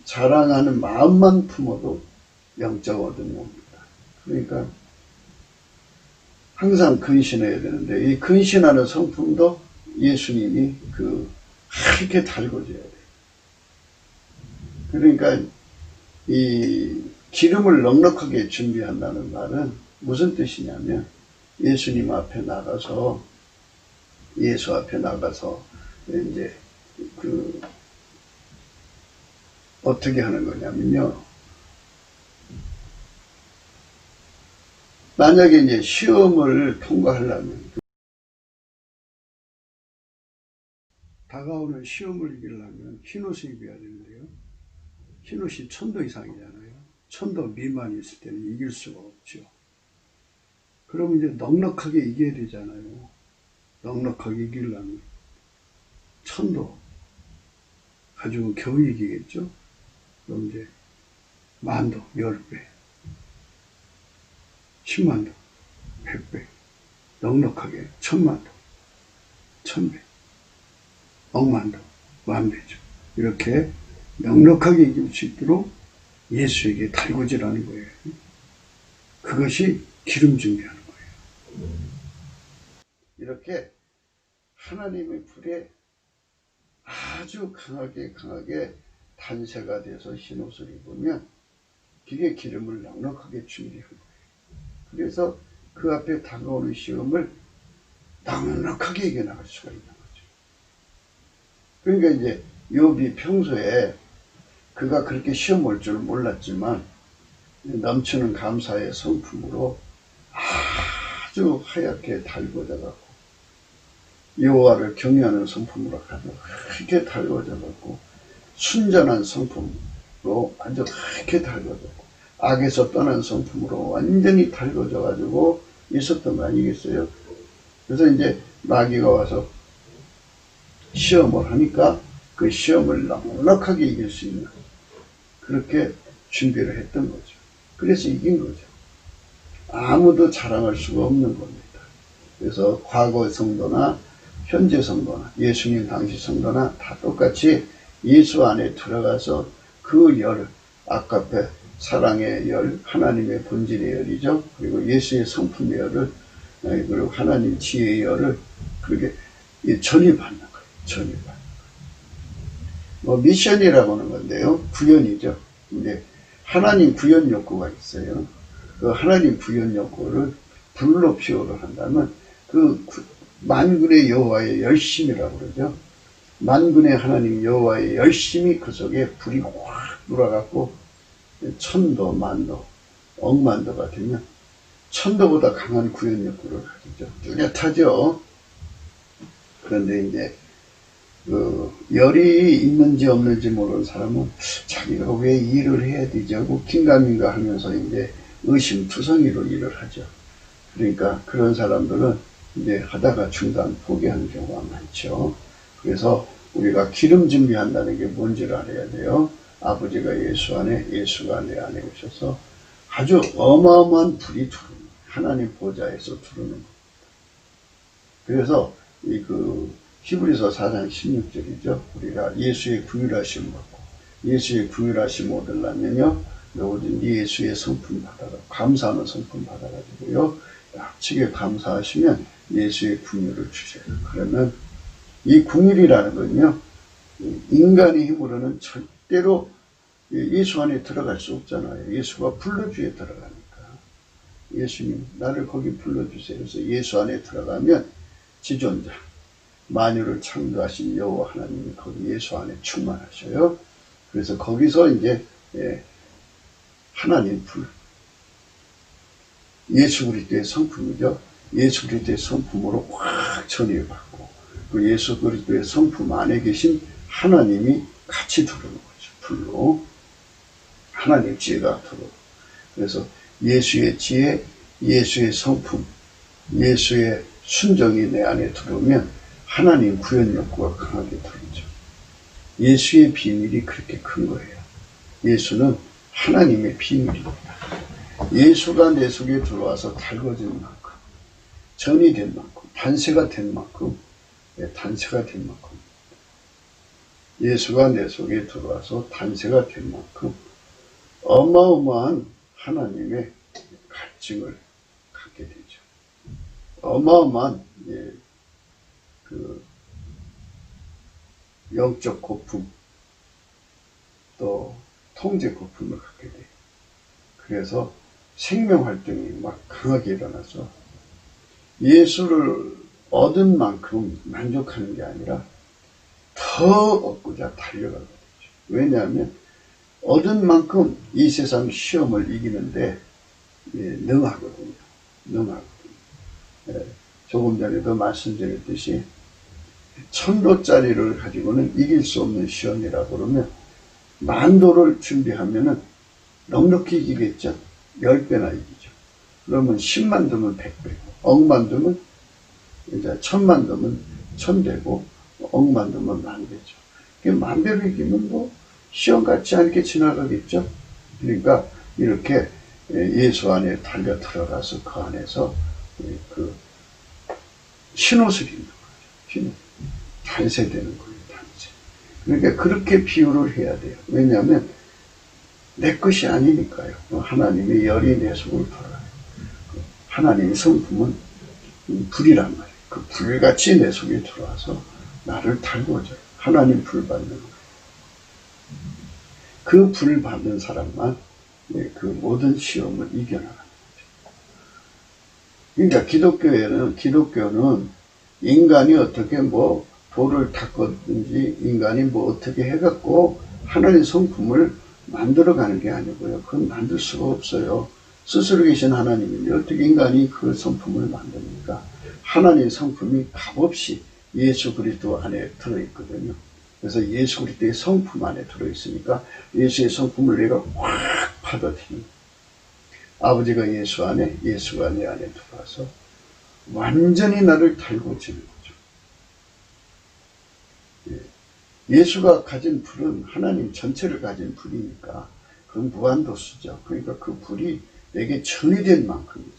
자랑하는 마음만 품어도 영적 어둠이 옵니다. 그러니까 항상 근신해야 되는데, 이 근신하는 성품도 예수님이 이렇게 달궈져야 돼요. 그러니까 이 기름을 넉넉하게 준비한다는 말은 무슨 뜻이냐면, 예수님 앞에 나가서, 예수 앞에 나가서 이제 어떻게 하는 거냐면요. 만약에 이제 시험을 통과하려면, 다가오는 시험을 이기려면 흰옷을 입어야 되는데요. 흰옷이 1000도 이상이잖아요. 1000도 미만이 있을 때는 이길 수가 없죠. 그러면 이제 넉넉하게 이겨야 되잖아요. 넉넉하게 이기려면 1000도 가지고 겨우 이기겠죠. 그럼 이제 10,000도, 10배, 100,000도, 100배, 넉넉하게 10,000,000도, 1000배, 억만도, 만배죠. 이렇게 넉넉하게 이길 수 있도록 예수에게 달궈지라는 거예요. 그것이 기름 준비하는 거예요. 이렇게 하나님의 불에 아주 강하게 단세가 돼서 흰옷을 입으면 그게 기름을 넉넉하게 준비한 거예요. 그래서 그 앞에 다가오는 시험을 넉넉하게 이겨나갈 수가 있는 거죠. 그러니까 이제 욥이 평소에 그가 그렇게 시험 올 줄 몰랐지만 넘치는 감사의 성품으로 아주 하얗게 달궈져 갖고, 여호와를 경외하는 성품으로 그렇게 달궈져 갖고, 순전한 성품으로 아주 그렇게 달궈졌고, 악에서 떠난 성품으로 완전히 달궈져 가지고 있었던 거 아니겠어요? 그래서 이제 마귀가 와서 시험을 하니까 그 시험을 넉넉하게 이길 수 있는, 그렇게 준비를 했던 거죠. 그래서 이긴 거죠. 아무도 자랑할 수가 없는 겁니다. 그래서 과거 성도나 현재 성도나 예수님 당시 성도나 다 똑같이 예수 안에 들어가서 그 열을, 아까페 사랑의 열, 하나님의 본질의 열이죠. 그리고 예수의 성품의 열을, 그리고 하나님 지혜의 열을 그렇게 전입하는 거예요. 전입하는 거예요. 미션이라고 하는 건데요. 구현이죠. 이제 하나님 구현 욕구가 있어요. 그 하나님 구현 욕구를 불로 표현을 한다면 만군의 여호와의 열심이라고 그러죠. 만군의 하나님 여호와의 열심이 그 속에 불이 확 들어가고 1000도, 만도, 억만도가 되면 1000도보다 강한 구현 욕구를 가지죠. 뚜렷하죠. 그런데 이제 열이 있는지 없는지 모르는 사람은 자기가 왜 일을 해야 되지 하고 긴가민가 하면서 이제 의심투성이로 일을 하죠. 그러니까 그런 사람들은 이제 하다가 중단 포기하는 경우가 많죠. 그래서 우리가 기름 준비한다는 게 뭔지를 알아야 돼요. 아버지가 예수 안에, 예수가 내 안에 오셔서 아주 어마어마한 불이 두르는, 하나님 보좌에서 두르는 겁니다. 그래서 히브리서 4장 16절이죠. 우리가 예수의 긍휼하심 받고 예수의 긍휼하심 얻으려면요, 누구든지 예수의 성품 받아가, 감사하는 성품 받아가지고요, 약치게 감사하시면 예수의 긍휼을 주셔요. 그러면 이 긍휼이라는 건요, 인간의 힘으로는 절대로 예수 안에 들어갈 수 없잖아요. 예수가 불러주에 들어가니까. 예수님, 나를 거기 불러주세요. 그래서 예수 안에 들어가면 지존자, 만유를 창조하신 여호와 하나님이 거기 예수 안에 충만하셔요. 그래서 거기서 이제 하나님 불, 예수 그리스도의 성품이죠. 예수 그리스도의 성품으로 확 전이받고 그 예수 그리스도의 성품 안에 계신 하나님이 같이 들어오는 거죠. 불로 하나님 지혜가 들어오고, 그래서 예수의 지혜, 예수의 성품, 예수의 순정이 내 안에 들어오면 하나님 구현 욕구가 강하게 들어오죠. 예수의 비밀이 그렇게 큰 거예요. 예수는 하나님의 비밀입니다. 예수가 내 속에 들어와서 달궈진 만큼, 전이 된 만큼, 단세가 된 만큼, 예수가 내 속에 들어와서 단세가 된 만큼 어마어마한 하나님의 갈증을 갖게 되죠. 어마어마한 영적 고품, 또 통제 고품을 갖게 돼요. 그래서 생명활동이 막 강하게 일어나서 예수를 얻은 만큼 만족하는 게 아니라 더 얻고자 달려가게 되죠. 왜냐하면 얻은 만큼 이 세상 시험을 이기는데 능하거든요. 조금 전에도 말씀드렸듯이 1000도짜리를 가지고는 이길 수 없는 시험이라고 그러면 10,000도를 준비하면은 넉넉히 이기겠죠. 10배나 이기죠. 그러면 10만 도면 100배고, 억만 도면 이제 1000만 도면 1000배고, 억만 도면 10,000배죠. 10,000배로 이기면 뭐 시험 같지 않게 지나가겠죠. 그러니까 이렇게 예수 안에 달려 들어가서 그 안에서 그 신옷을 입는 거죠. 단세되는 거예요. 단세. 그러니까 그렇게 비유를 해야 돼요. 왜냐하면 내 것이 아니니까요. 하나님의 열이 내 속을 돌아요. 하나님의 성품은 불이란 말이에요. 그 불같이 내 속에 들어와서 나를 달궈줘요. 하나님 불 받는 거예요. 그 불 받는 사람만 그 모든 시험을 이겨나가는 거죠. 그러니까 기독교는 인간이 어떻게 뭐 돌을 닦았든지 인간이 뭐 어떻게 해갖고 하나님 성품을 만들어가는 게 아니고요. 그건 만들 수가 없어요. 스스로 계신 하나님인데 어떻게 인간이 그 성품을 만듭니까? 하나님 성품이 값없이 예수 그리스도 안에 들어있거든요. 그래서 예수 그리스도의 성품 안에 들어있으니까 예수의 성품을 내가 확 받아들이는, 아버지가 예수 안에, 예수가 내 안에 들어와서 완전히 나를 달궈주는 거죠. 예수가 가진 불은 하나님 전체를 가진 불이니까 그건 무한도수죠. 그러니까 그 불이 내게 전이 된 만큼이죠.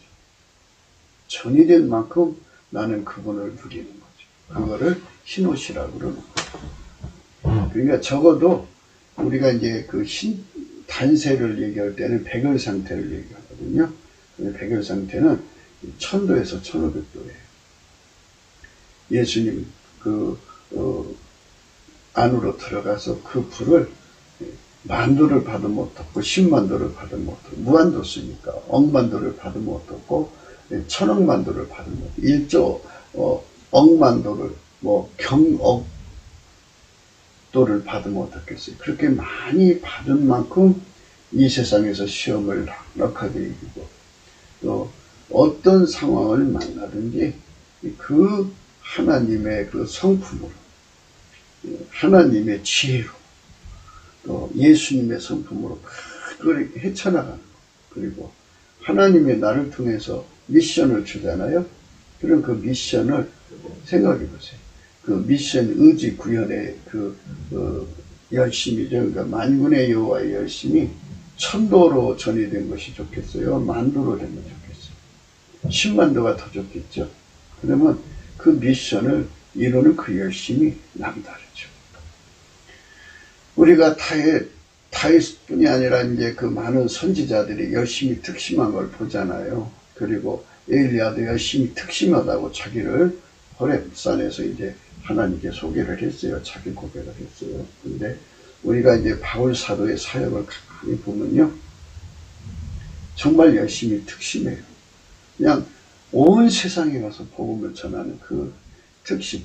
전이 된 만큼 나는 그분을 누리는 거죠. 그거를 흰옷이라고 그러는 거죠. 그러니까 적어도 우리가 이제 그 단세를 얘기할 때는 백열 상태를 얘기하거든요. 백열 상태는 1000도에서 1500도예요. 예수님 안으로 들어가서 그 불을 10,000도를 받으면 어떻고 100,000도를 받으면 어떻고, 무한도수니까 억만도를 받으면 어떻고 1000억만도를 받으면 어떻고, 1조 억만도를 뭐 경억도를 받으면 어떻겠어요. 그렇게 많이 받은 만큼 이 세상에서 시험을 넉넉하게 이기고, 또 어떤 상황을 만나든지 그 하나님의 그 성품으로, 하나님의 지혜로, 또 예수님의 성품으로 그걸 헤쳐나가는 거. 그리고 하나님의 나를 통해서 미션을 주잖아요. 그런 그 미션을 생각해 보세요. 그 미션 의지 구현의 열심이죠. 그러니까 만군의 여호와의 열심이 천도로 전이된 것이 좋겠어요? 만도로 되면 좋겠어요? 10만도가 더 좋겠죠. 그러면 그 미션을 이루는 그 열심이 남다르죠. 우리가 다윗뿐이 아니라 이제 그 많은 선지자들이 열심히 특심한 걸 보잖아요. 그리고 엘리야도 열심히 특심하다고 자기를 호렙산에서 이제 하나님께 소개를 했어요. 자기 고백을 했어요. 근데 우리가 이제 바울 사도의 사역을 가만히 보면요, 정말 열심히 특심해요. 그냥 온 세상에 가서 복음을 전하는 그 특심,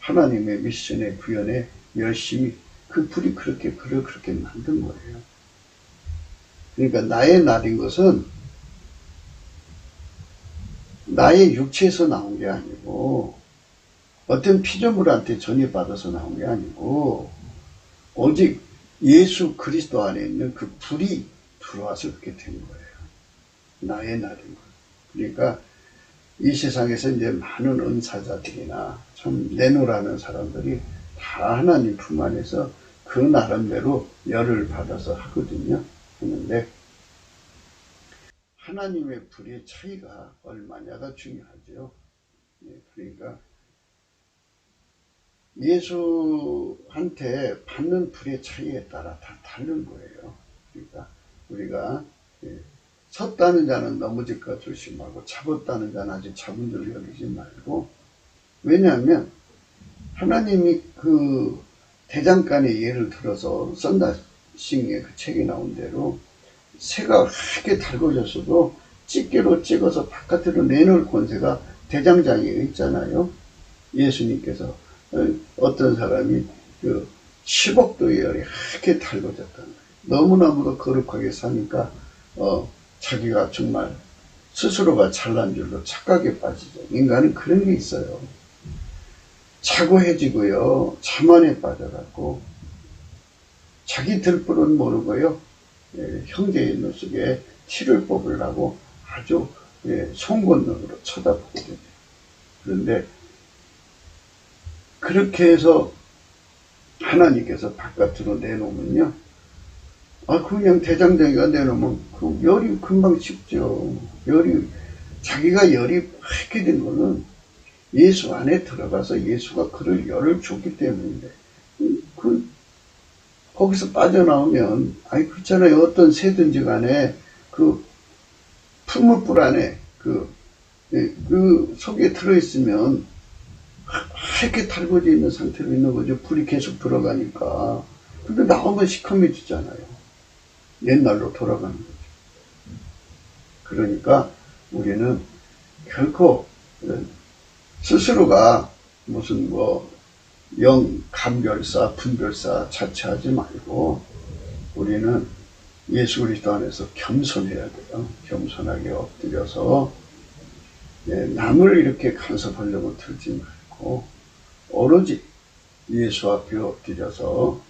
하나님의 미션의 구현에 열심히, 그 불이 그를 그렇게 만든 거예요. 그러니까 나의 날인 것은 나의 육체에서 나온 게 아니고 어떤 피조물한테 전이받아서 나온 게 아니고 오직 예수 그리스도 안에 있는 그 불이 들어와서 그렇게 된 거예요. 나의 날인 거예요. 그러니까 이 세상에서 이제 많은 은사자들이나 참 내노라는 사람들이 다 하나님 품 안에서 그 나름대로 열을 받아서 하거든요. 하는데 하나님의 불의 차이가 얼마냐가 중요하죠. 그러니까 예수한테 받는 불의 차이에 따라 다 다른 거예요. 그러니까 우리가 섰다는 자는 넘어질까 조심하고 잡았다는 자는 아직 잡은 줄 여기지 말고, 왜냐하면 하나님이 그 대장간의 예를 들어서 썬다싱의 그 책에 나온 대로 새가 하얗게 달궈졌어도 집게로 찍어서 바깥으로 내놓을 권세가 대장장에 있잖아요. 예수님께서 어떤 사람이 그 10억도의 열이 하얗게 달궈졌다는 거예요. 너무너무도 거룩하게 사니까 자기가 정말 스스로가 잘난 줄로 착각에 빠지죠. 인간은 그런 게 있어요. 차고해지고요, 자만에 빠져갖고 자기 들불은 모르고요, 형제의 눈 속에 티를 뽑으려고 아주 송곳눈으로 쳐다보거든요. 그런데 그렇게 해서 하나님께서 바깥으로 내놓으면요, 그냥 대장장이가 내놓으면 그 열이 금방 식죠. 자기가 열이 하게 된 거는 예수 안에 들어가서 예수가 그를 열을 줬기 때문인데, 거기서 빠져나오면, 그렇잖아요. 어떤 새든지 간에 그 풀무불 안에 그 속에 들어있으면 하얗게 달궈져 있는 상태로 있는 거죠. 불이 계속 들어가니까. 근데 나오면 시커매지잖아요. 옛날로 돌아가는 거죠. 그러니까 우리는 결코 스스로가 무슨 감별사, 분별사 자체하지 말고 우리는 예수 그리스도 안에서 겸손해야 돼요. 겸손하게 엎드려서 남을 이렇게 간섭하려고 들지 말고 오로지 예수 앞에 엎드려서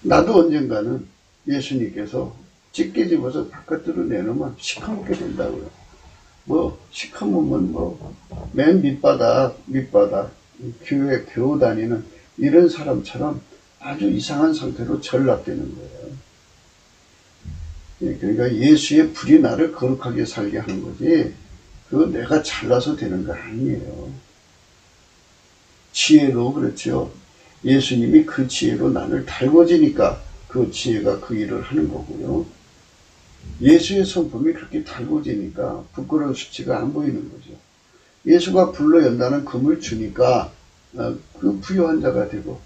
나도 언젠가는 예수님께서 찢게 집어서 바깥으로 내놓으면 시커멓게 된다고요. 시커먼 맨 밑바닥, 교회 겨우 다니는 이런 사람처럼 아주 이상한 상태로 전락되는 거예요. 그러니까 예수의 불이 나를 거룩하게 살게 하는 거지, 그거 내가 잘나서 되는 거 아니에요. 지혜도 그렇죠. 예수님이 그 지혜로 나를 달궈지니까 그 지혜가 그 일을 하는 거고요. 예수의 성품이 그렇게 달궈지니까 부끄러운 수치가 안 보이는 거죠. 예수가 불로 연다는 금을 주니까 그 부유한 자가 되고,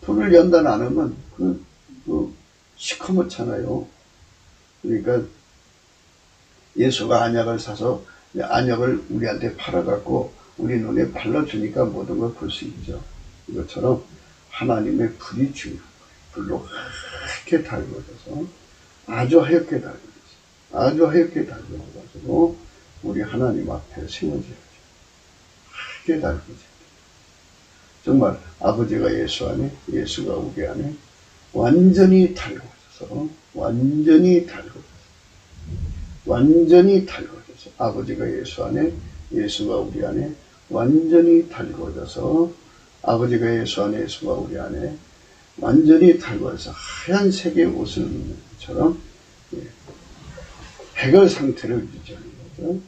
불을 연다 나누면 시커멓잖아요. 그러니까 예수가 안약을 사서 안약을 우리한테 팔아갖고 우리 눈에 발라주니까 모든 걸 볼 수 있죠. 이것처럼 하나님의 불이 중요한 거예요. 불로 하얗게 달궈져서, 아주 하얗게 달궈져가지고 우리 하나님 앞에 세워져야죠. 하얗게 달궈져요. 정말 아버지가 예수 안에, 예수가 우리 안에 완전히 달궈져서 완전히 달궈져서 아버지가 예수 안에 예수가 우리 안에 완전히 달궈져서 아버지가 예수 안에 예수가 우리 안에 완전히 달궈져서 하얀색의 옷을 입는 것처럼 백열 상태를 유지하는 거죠.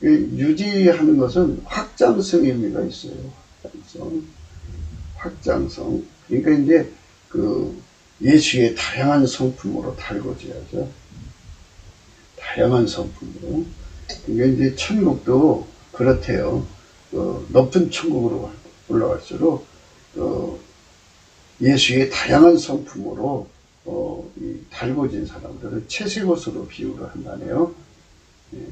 유지하는 것은 확장성의 의미가 있어요. 확장성. 그러니까 이제 그 예수의 다양한 성품으로 달궈져야죠. 다양한 성품으로. 그러니까 이제 천국도 그렇대요. 높은 천국으로 올라갈수록 예수의 다양한 성품으로 달궈진 사람들은 채색옷으로 비유를 한다네요.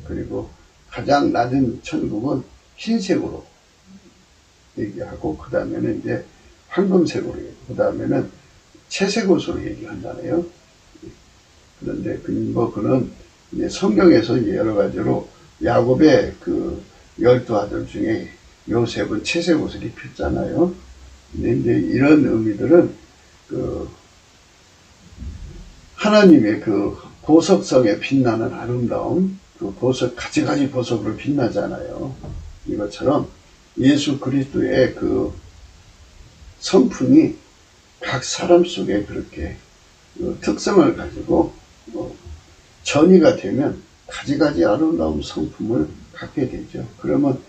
그리고 가장 낮은 천국은 흰색으로 얘기하고 그 다음에는 이제 황금색으로 얘기하고 그 다음에는 채색옷으로 얘기한다네요. 그런데 그는 이제 성경에서 이제 여러 가지로 야곱의 그 12아들 중에 요셉은 채색옷을 입혔잖아요. 근데 이제 이런 의미들은 그 하나님의 그 보석성에 빛나는 아름다움, 그 보석, 가지가지 보석으로 빛나잖아요. 이것처럼 예수 그리스도의 그 성품이 각 사람 속에 그렇게 특성을 가지고 전이가 되면 가지가지 아름다운 성품을 갖게 되죠. 그러면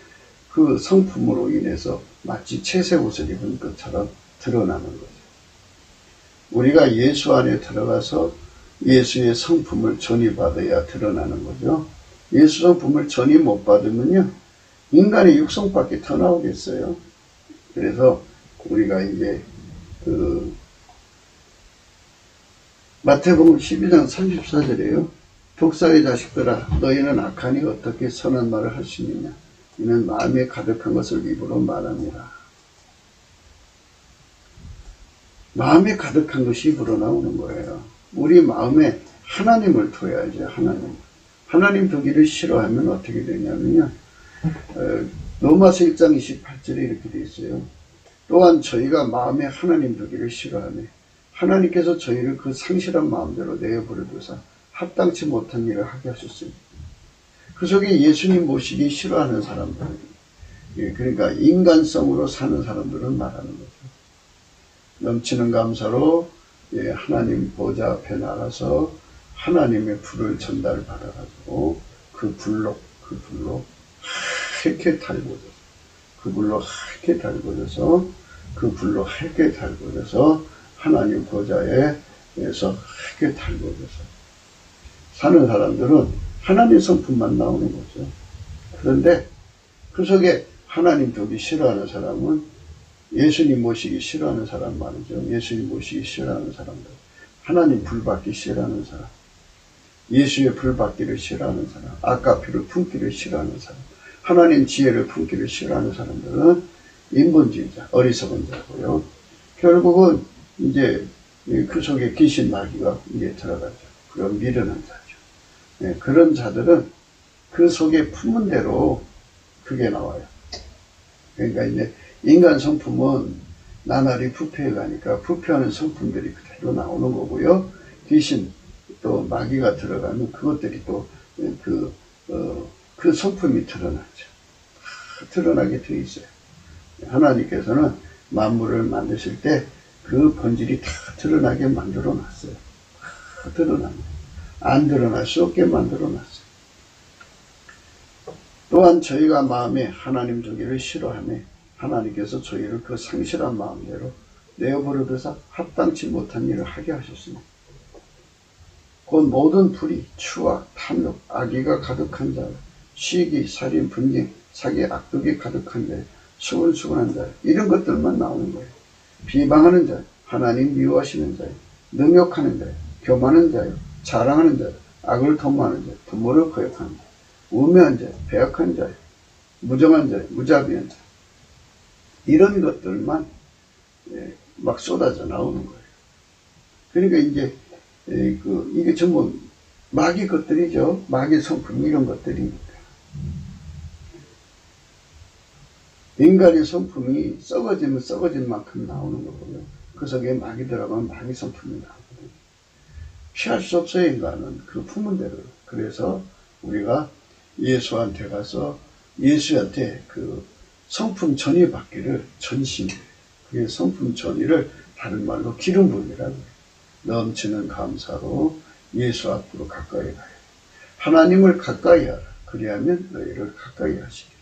그 성품으로 인해서 마치 채색옷을 입은 것처럼 드러나는 거죠. 우리가 예수 안에 들어가서 예수의 성품을 전이받아야 드러나는 거죠. 예수 성품을 전이 못 받으면요, 인간의 육성밖에 더 나오겠어요. 그래서 우리가 이제 마태복음 12장 34절에요. 독사의 자식들아, 너희는 악하니 어떻게 선한 말을 할 수 있느냐? 이는 마음에 가득한 것을 입으로 말합니다. 마음에 가득한 것이 입으로 나오는 거예요. 우리 마음에 하나님을 둬야죠. 하나님 두기를 싫어하면 어떻게 되냐면요. 로마서 1장 28절에 이렇게 되어 있어요. 또한 저희가 마음에 하나님 두기를 싫어하며 하나님께서 저희를 그 상실한 마음대로 내어버려두사 합당치 못한 일을 하게 하셨습니다. 그 속에 예수님 모시기 싫어하는 사람들, 그러니까 인간성으로 사는 사람들을 말하는 거죠. 넘치는 감사로 하나님 보좌 앞에 나가서 하나님의 불을 전달받아가지고 그 불로 하얗게 달궈져서 그 불로 하얗게 달궈져서 하나님 보좌에서 하얗게 달궈져서 사는 사람들은 하나님 성품만 나오는 거죠. 그런데 그 속에 하나님 두기 싫어하는 사람은 예수님 모시기 싫어하는 사람 말이죠. 예수님 모시기 싫어하는 사람들, 하나님 불 받기 싫어하는 사람, 예수의 불 받기를 싫어하는 사람, 아까피를 품기를 싫어하는 사람, 하나님 지혜를 품기를 싫어하는 사람들은 인본주의자, 어리석은 자고요. 결국은 이제 그 속에 귀신 마귀가 이제 들어가죠. 그럼 미련한 자죠. 그런 자들은 그 속에 품은 대로 그게 나와요. 그러니까 이제 인간 성품은 나날이 부패해 가니까 부패하는 성품들이 그대로 나오는 거고요. 귀신 또 마귀가 들어가면 그것들이 또 그 성품이 드러나죠. 드러나게 돼 있어요. 하나님께서는 만물을 만드실 때 그 본질이 다 드러나게 만들어 놨어요. 다 드러나요. 안 드러날 수 없게 만들어 놨어요. 또한 저희가 마음에 하나님 두기를 싫어하며 하나님께서 저희를 그 상실한 마음대로 내어버려둬서 합당치 못한 일을 하게 하셨으니 곧 모든 불의, 추악, 탐욕, 악의가 가득한 자, 시기, 살인, 분쟁, 사기, 악독이 가득한 자, 수근수근한 자, 이런 것들만 나오는 거예요. 비방하는 자, 하나님 미워하시는 자, 능욕하는 자, 교만한 자, 자랑하는 자, 악을 도모하는 자, 부모를 거역하는 자, 우매한 자, 배역한 자, 무정한 자, 무자비한 자, 이런 것들만 막 쏟아져 나오는 거예요. 그러니까 이제 이게 전부 마귀 것들이죠. 마귀 성품 이런 것들이니까. 인간의 성품이 썩어지면 썩어진 만큼 나오는 거고요. 그 속에 마귀 들어가면 마귀 성품이 나오거든요. 피할 수 없어요, 인간은. 그 품은 대로. 그래서 우리가 예수한테 가서 예수한테 그 성품 전이 받기를 전심이에요. 그게 성품 전이를 다른 말로 기름 부음이라고 해요. 넘치는 감사로 예수 앞으로 가까이 가요. 하나님을 가까이 하라. 그리하면 너희를 가까이 하시리라.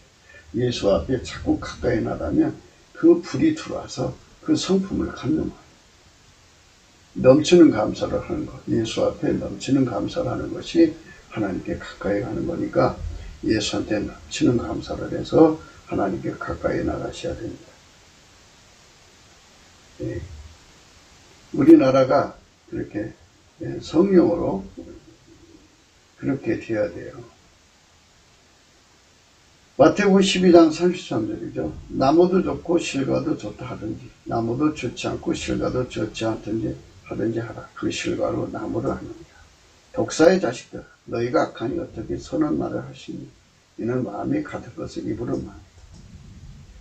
예수 앞에 자꾸 가까이 나가면 그 불이 들어와서 그 성품을 갖는 거예요. 넘치는 감사를 하는 것. 예수 앞에 넘치는 감사를 하는 것이 하나님께 가까이 가는 거니까 예수한테 넘치는 감사를 해서 하나님께 가까이 나가셔야 됩니다. 예. 우리나라가 그렇게 성령으로 그렇게 돼야 돼요. 마태복음 12장 33절이죠. 나무도 좋고 실과도 좋다 하든지 나무도 좋지 않고 실과도 좋지 않든지 하든지 하라. 그 실과로 나무를 하느니라. 독사의 자식들 너희가 악하니 어떻게 선한 말을 하시니 이는 마음이 가득 것을 입으로 말한다.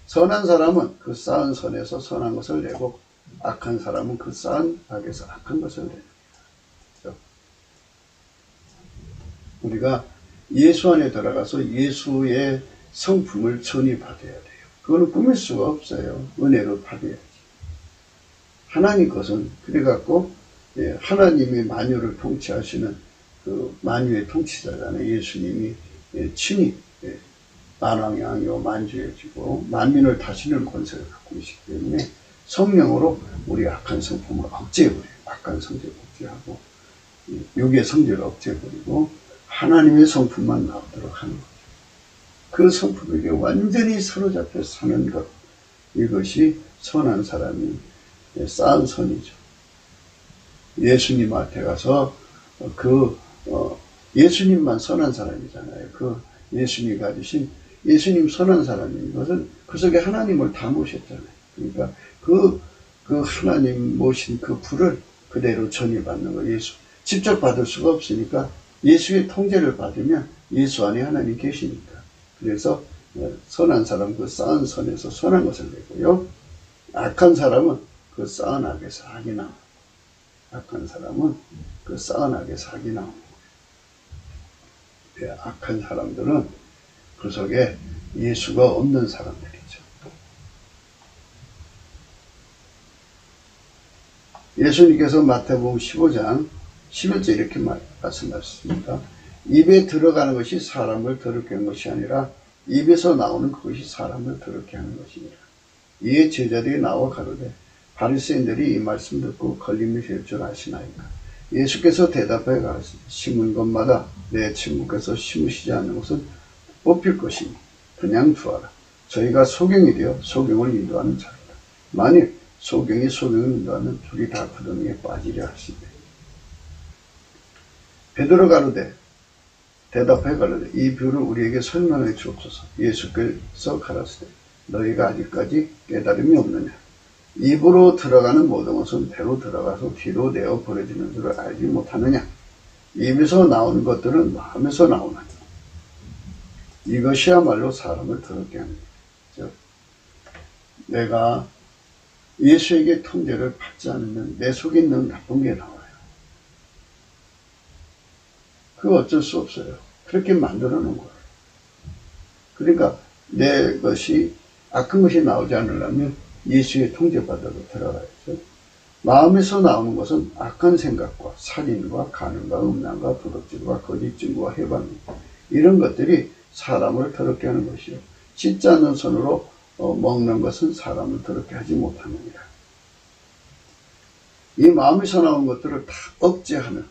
선한 사람은 그 쌓은 선에서 선한 것을 내고 악한 사람은 그 쌓은 악에서 악한 것을 내는 거예요. 우리가 예수 안에 들어가서 예수의 성품을 전이받아야 돼요. 그거는 꾸밀 수가 없어요. 은혜로 받아야지. 하나님 것은 그래갖고 하나님이 만유를 통치하시는 그 만유의 통치자잖아요. 예수님이 친히 만왕양이요 만주해지고 만민을 다스리는 권세를 갖고 계시기 때문에 성령으로 우리 악한 성품을 억제해버려요. 악한 성질을 억제하고 육의 성질을 억제해버리고 하나님의 성품만 나오도록 하는 거죠. 그 성품에게 완전히 사로잡혀 사는 것, 이것이 선한 사람이 쌓은 선이죠. 예수님한테 가서 예수님만 선한 사람이잖아요. 그 예수님이 가지신 예수님 선한 사람인 것은 그 속에 하나님을 다 모셨잖아요. 그러니까 그 하나님 모신 그 불을 그대로 전이받는 거. 예수 직접 받을 수가 없으니까 예수의 통제를 받으면 예수 안에 하나님 계시니까. 그래서 선한 사람 그 쌓은 선에서 선한 것을 내고요. 악한 사람은 그 쌓은 악에서 악이 나옵니다. 악한 사람은 그 쌓은 악에서 악이 나옵니다. 악한 사람들은 그 속에 예수가 없는 사람들이죠. 예수님께서 마태복음 15장 11절 이렇게 말씀하셨습니다. 입에 들어가는 것이 사람을 더럽게 하는 것이 아니라 입에서 나오는 그것이 사람을 더럽게 하는 것이니라. 이에 제자들이 나와 가로되 바리새인들이 이 말씀 듣고 걸림이 될 줄 아시나이까. 예수께서 대답하여 가라사대 심은 것마다 내 친구께서 심으시지 않는 것은 뽑힐 것이니 그냥 두어라. 저희가 소경이 되어 소경을 인도하는 자로다. 만일 소경이 소경을 인도하면 둘이 다 구덩이에 빠지려 하시되. 베드로 가로되 대답하여 가로되 이 비유를 우리에게 설명해 주옵소서. 예수께서 가라사대 너희가 아직까지 깨달음이 없느냐. 입으로 들어가는 모든 것은 배로 들어가서 뒤로 내어 버려지는 줄을 알지 못하느냐. 입에서 나오는 것들은 마음에서 나오느냐. 이것이야말로 사람을 더럽게 합니다. 내가 예수에게 통제를 받지 않으면 내 속에 있는 나쁜 게 나와요. 그거 어쩔 수 없어요. 그렇게 만들어 놓은 거예요. 그러니까 내 것이 악한 것이 나오지 않으려면 예수의 통제받아서 들어가야죠. 마음에서 나오는 것은 악한 생각과 살인과 간음과 음란과 도둑질과 거짓 증거와 해방 이런 것들이 사람을 더럽게 하는 것이요. 씻지 않는 손으로 먹는 것은 사람을 더럽게 하지 못하느니라. 이 마음에서 나오는 것들을 다 억제하는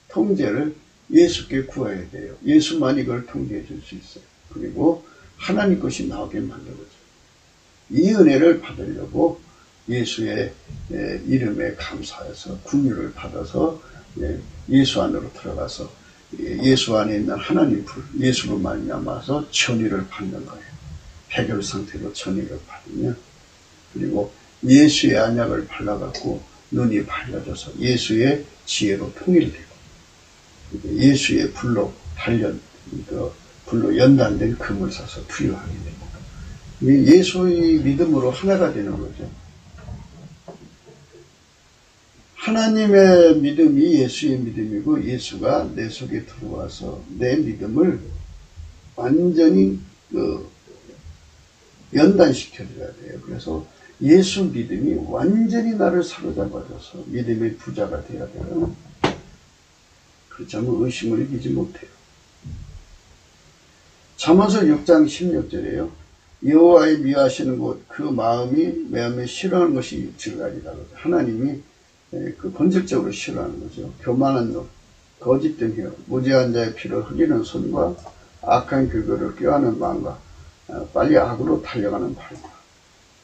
통제를 예수께 구해야 돼요. 예수만 이걸 통제해 줄 수 있어요. 그리고 하나님 것이 나오게 만들어줘요. 이 은혜를 받으려고 예수의 이름에 감사해서 긍휼을 받아서 예수 안으로 들어가서 예수 안에 있는 하나님 불, 예수로 말미암아서 천의를 받는 거예요. 해결 상태로 천의를 받으면 그리고 예수의 안약을 발라갖고 눈이 밝아져서 예수의 지혜로 통일되고 예수의 불로 불로 연단된 금을 사서 부여하게 되고 예수의 믿음으로 하나가 되는 거죠. 하나님의 믿음이 예수의 믿음이고 예수가 내 속에 들어와서 내 믿음을 완전히 연단시켜줘야 돼요. 그래서 예수 믿음이 완전히 나를 사로잡아줘서 믿음의 부자가 되어야 돼요. 그렇지 않으면 의심을 이기지 못해요. 잠언서 6장 16절에요. 여호와의 미워하시는 곳 그 마음이 매음에 싫어하는 것이 육칠가리라. 하나님이 본질적으로 싫어하는 거죠. 교만한 놈, 거짓된 혀, 무죄한 자의 피를 흘리는 손과 악한 교교를 꾀하는 마음과 빨리 악으로 달려가는 발과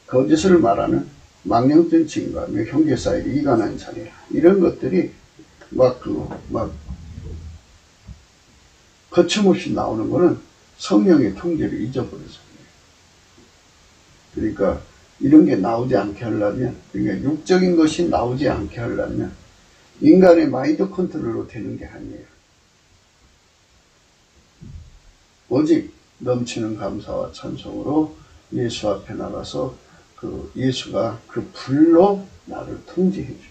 거짓을 말하는 망령된 증인과 형제 사이에 이간한 자리라. 이런 것들이 막 거침없이 나오는 거는 성령의 통제를 잊어버려서 그래요. 그러니까 이런 게 나오지 않게 하려면, 그러니까 육적인 것이 나오지 않게 하려면 인간의 마인드 컨트롤로 되는 게 아니에요. 오직 넘치는 감사와 찬송으로 예수 앞에 나가서 예수가 그 불로 나를 통제해 줘야 돼요.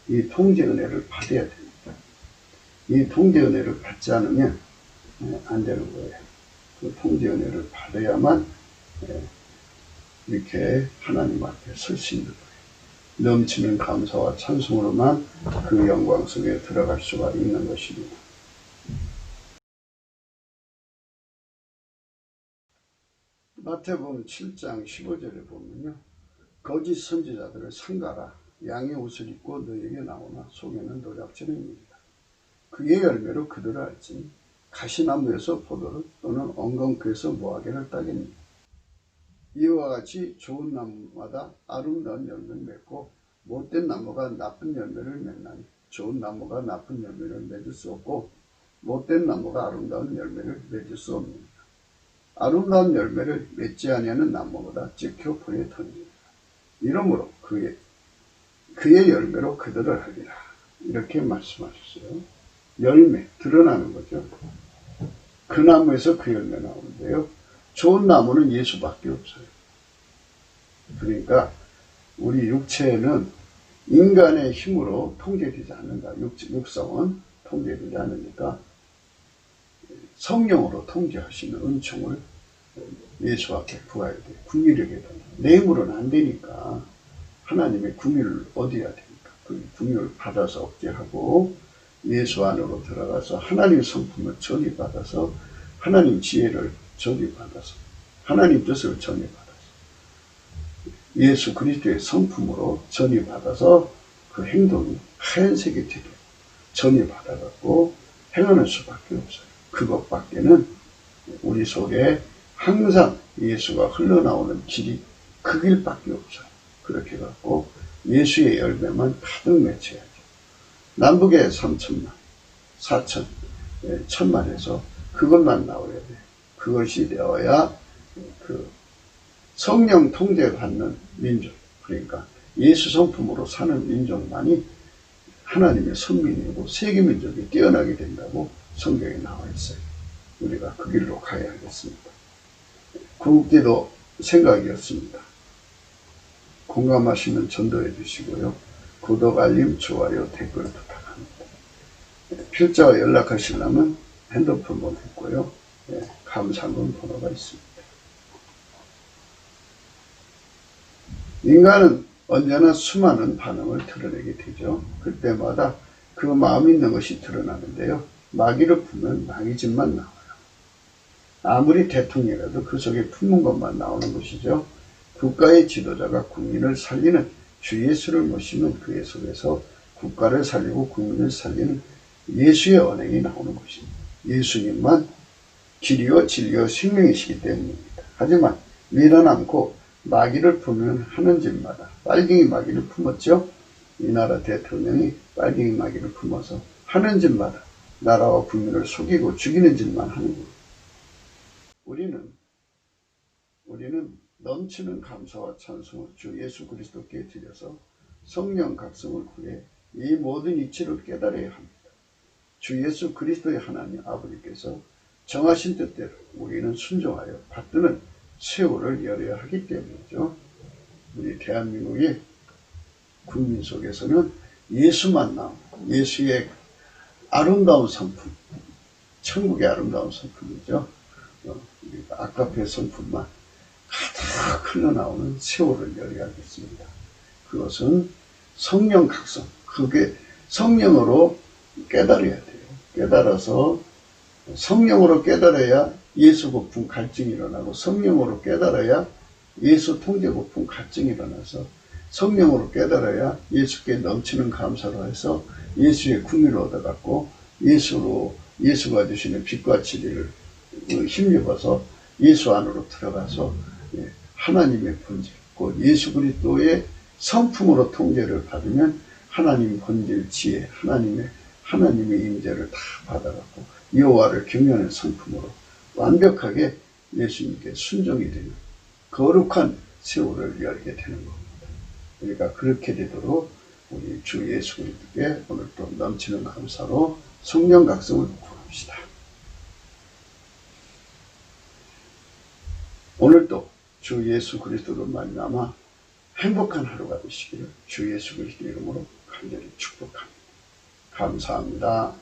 이 통제 은혜를 받아야 됩니다. 이 통제 은혜를 받지 않으면 안 되는 거예요. 그 통제 은혜를 받아야만 이렇게 하나님 앞에 설 수 있는 거예요. 넘치는 감사와 찬송으로만 그 영광 속에 들어갈 수가 있는 것입니다. 마태복음 7장 15절에 보면요. 거짓 선지자들을 삼가라. 양의 옷을 입고 너에게 나오나 속에는 노략질은 일이다. 그의 열매로 그들을 알지니 가시나무에서 포도를 또는 엉겅퀴에서 무화과를 따겠니. 이와 같이 좋은 나무마다 아름다운 열매를 맺고 못된 나무가 나쁜 열매를 맺나니 좋은 나무가 나쁜 열매를 맺을 수 없고 못된 나무가 아름다운 열매를 맺을 수 없느니라. 아름다운 열매를 맺지 아니하는 나무보다 찍혀 불에 던지니라. 이러므로 그의 열매로 그들을 알리라. 이렇게 말씀하셨어요. 열매, 드러나는 거죠. 그 나무에서 그 열매 나오는데요. 좋은 나무는 예수밖에 없어요. 그러니까 우리 육체는 인간의 힘으로 통제되지 않는다. 육성은 통제되지 않으니까 성령으로 통제하시는 은총을 예수 앞에 구해야 돼요. 궁유력에 내 힘으로는 안 되니까 하나님의 궁유를 얻어야 되니까 그 궁유를 받아서 억제하고 예수 안으로 들어가서 하나님의 성품을 전이받아서 하나님 지혜를 전이받아서 하나님 뜻을 전이받아서 예수 그리스도의 성품으로 전이받아서 그 행동이 하얀색이 되도록 전이받아갖고 행하는 수밖에 없어요. 그것밖에는 우리 속에 항상 예수가 흘러나오는 길이 그 길밖에 없어요. 그렇게 갖고 예수의 열매만 가득 맺혀야죠. 남북에 3천만, 4천, 1,000만에서 그것만 나와야 돼요. 그것이 되어야 그 성령 통제받는 민족, 그러니까 예수 성품으로 사는 민족만이 하나님의 선민이고 세계민족이 뛰어나게 된다고 성경에 나와 있어요. 우리가 그 길로 가야 하겠습니다. 구국기도 생각이었습니다. 공감하시면 전도해 주시고요. 구독, 알림, 좋아요, 댓글 부탁합니다. 필자와 연락하시려면 핸드폰 번호 있고요. 감사문 번호가 있습니다. 인간은 언제나 수많은 반응을 드러내게 되죠. 그때마다 그 마음 있는 것이 드러나는데요. 마귀를 품으면 마귀 짓만 나와요. 아무리 대통령이라도 그 속에 품은 것만 나오는 것이죠. 국가의 지도자가 국민을 살리는 주 예수를 모시면 그의 속에서 국가를 살리고 국민을 살리는 예수의 언행이 나오는 것입니다. 예수님만 길이요 진리요 생명이시기 때문입니다. 하지만 밀어남고 마귀를 품으면 하는 짓마다 빨갱이 마귀를 품었죠. 이 나라 대통령이 빨갱이 마귀를 품어서 하는 짓마다 나라와 국민을 속이고 죽이는 짓만 하는 거예요. 우리는 넘치는 감사와 찬송을 주 예수 그리스도께 드려서 성령 각성을 구해 이 모든 이치를 깨달아야 합니다. 주 예수 그리스도의 하나님 아버지께서 정하신 뜻대로 우리는 순종하여 받드는 세월을 열어야 하기 때문이죠. 우리 대한민국의 국민 속에서는 예수 만남, 예수의 아름다운 성품, 천국의 아름다운 성품이죠. 아까페 성품만 가득 흘러나오는 세월을 열어야겠습니다. 그것은 성령 각성, 그게 성령으로 깨달아야 돼요. 깨달아서 성령으로 깨달아야 예수 고품 갈증이 일어나고, 성령으로 깨달아야 예수 통제 고품 갈증이 일어나서, 성령으로 깨달아야 예수께 넘치는 감사로 해서 예수의 궁유를 얻어갖고 예수가 주시는 빛과 진리를 힘입어서 예수 안으로 들어가서 하나님의 본질, 곧 예수 그리스도의 성품으로 통제를 받으면 하나님 본질 지혜, 하나님의 임재를 다 받아갖고 여호와를 경외하는 성품으로 완벽하게 예수님께 순종이 되는 거룩한 세월을 열게 되는 겁니다. 그러니까 그렇게 되도록 우리 주 예수 그리스도께 오늘 또 넘치는 감사로 성령 각성을 구합시다. 오늘도 주 예수 그리스도로 말미암아 행복한 하루가 되시기를 주 예수 그리스도 이름으로 간절히 축복합니다. 감사합니다.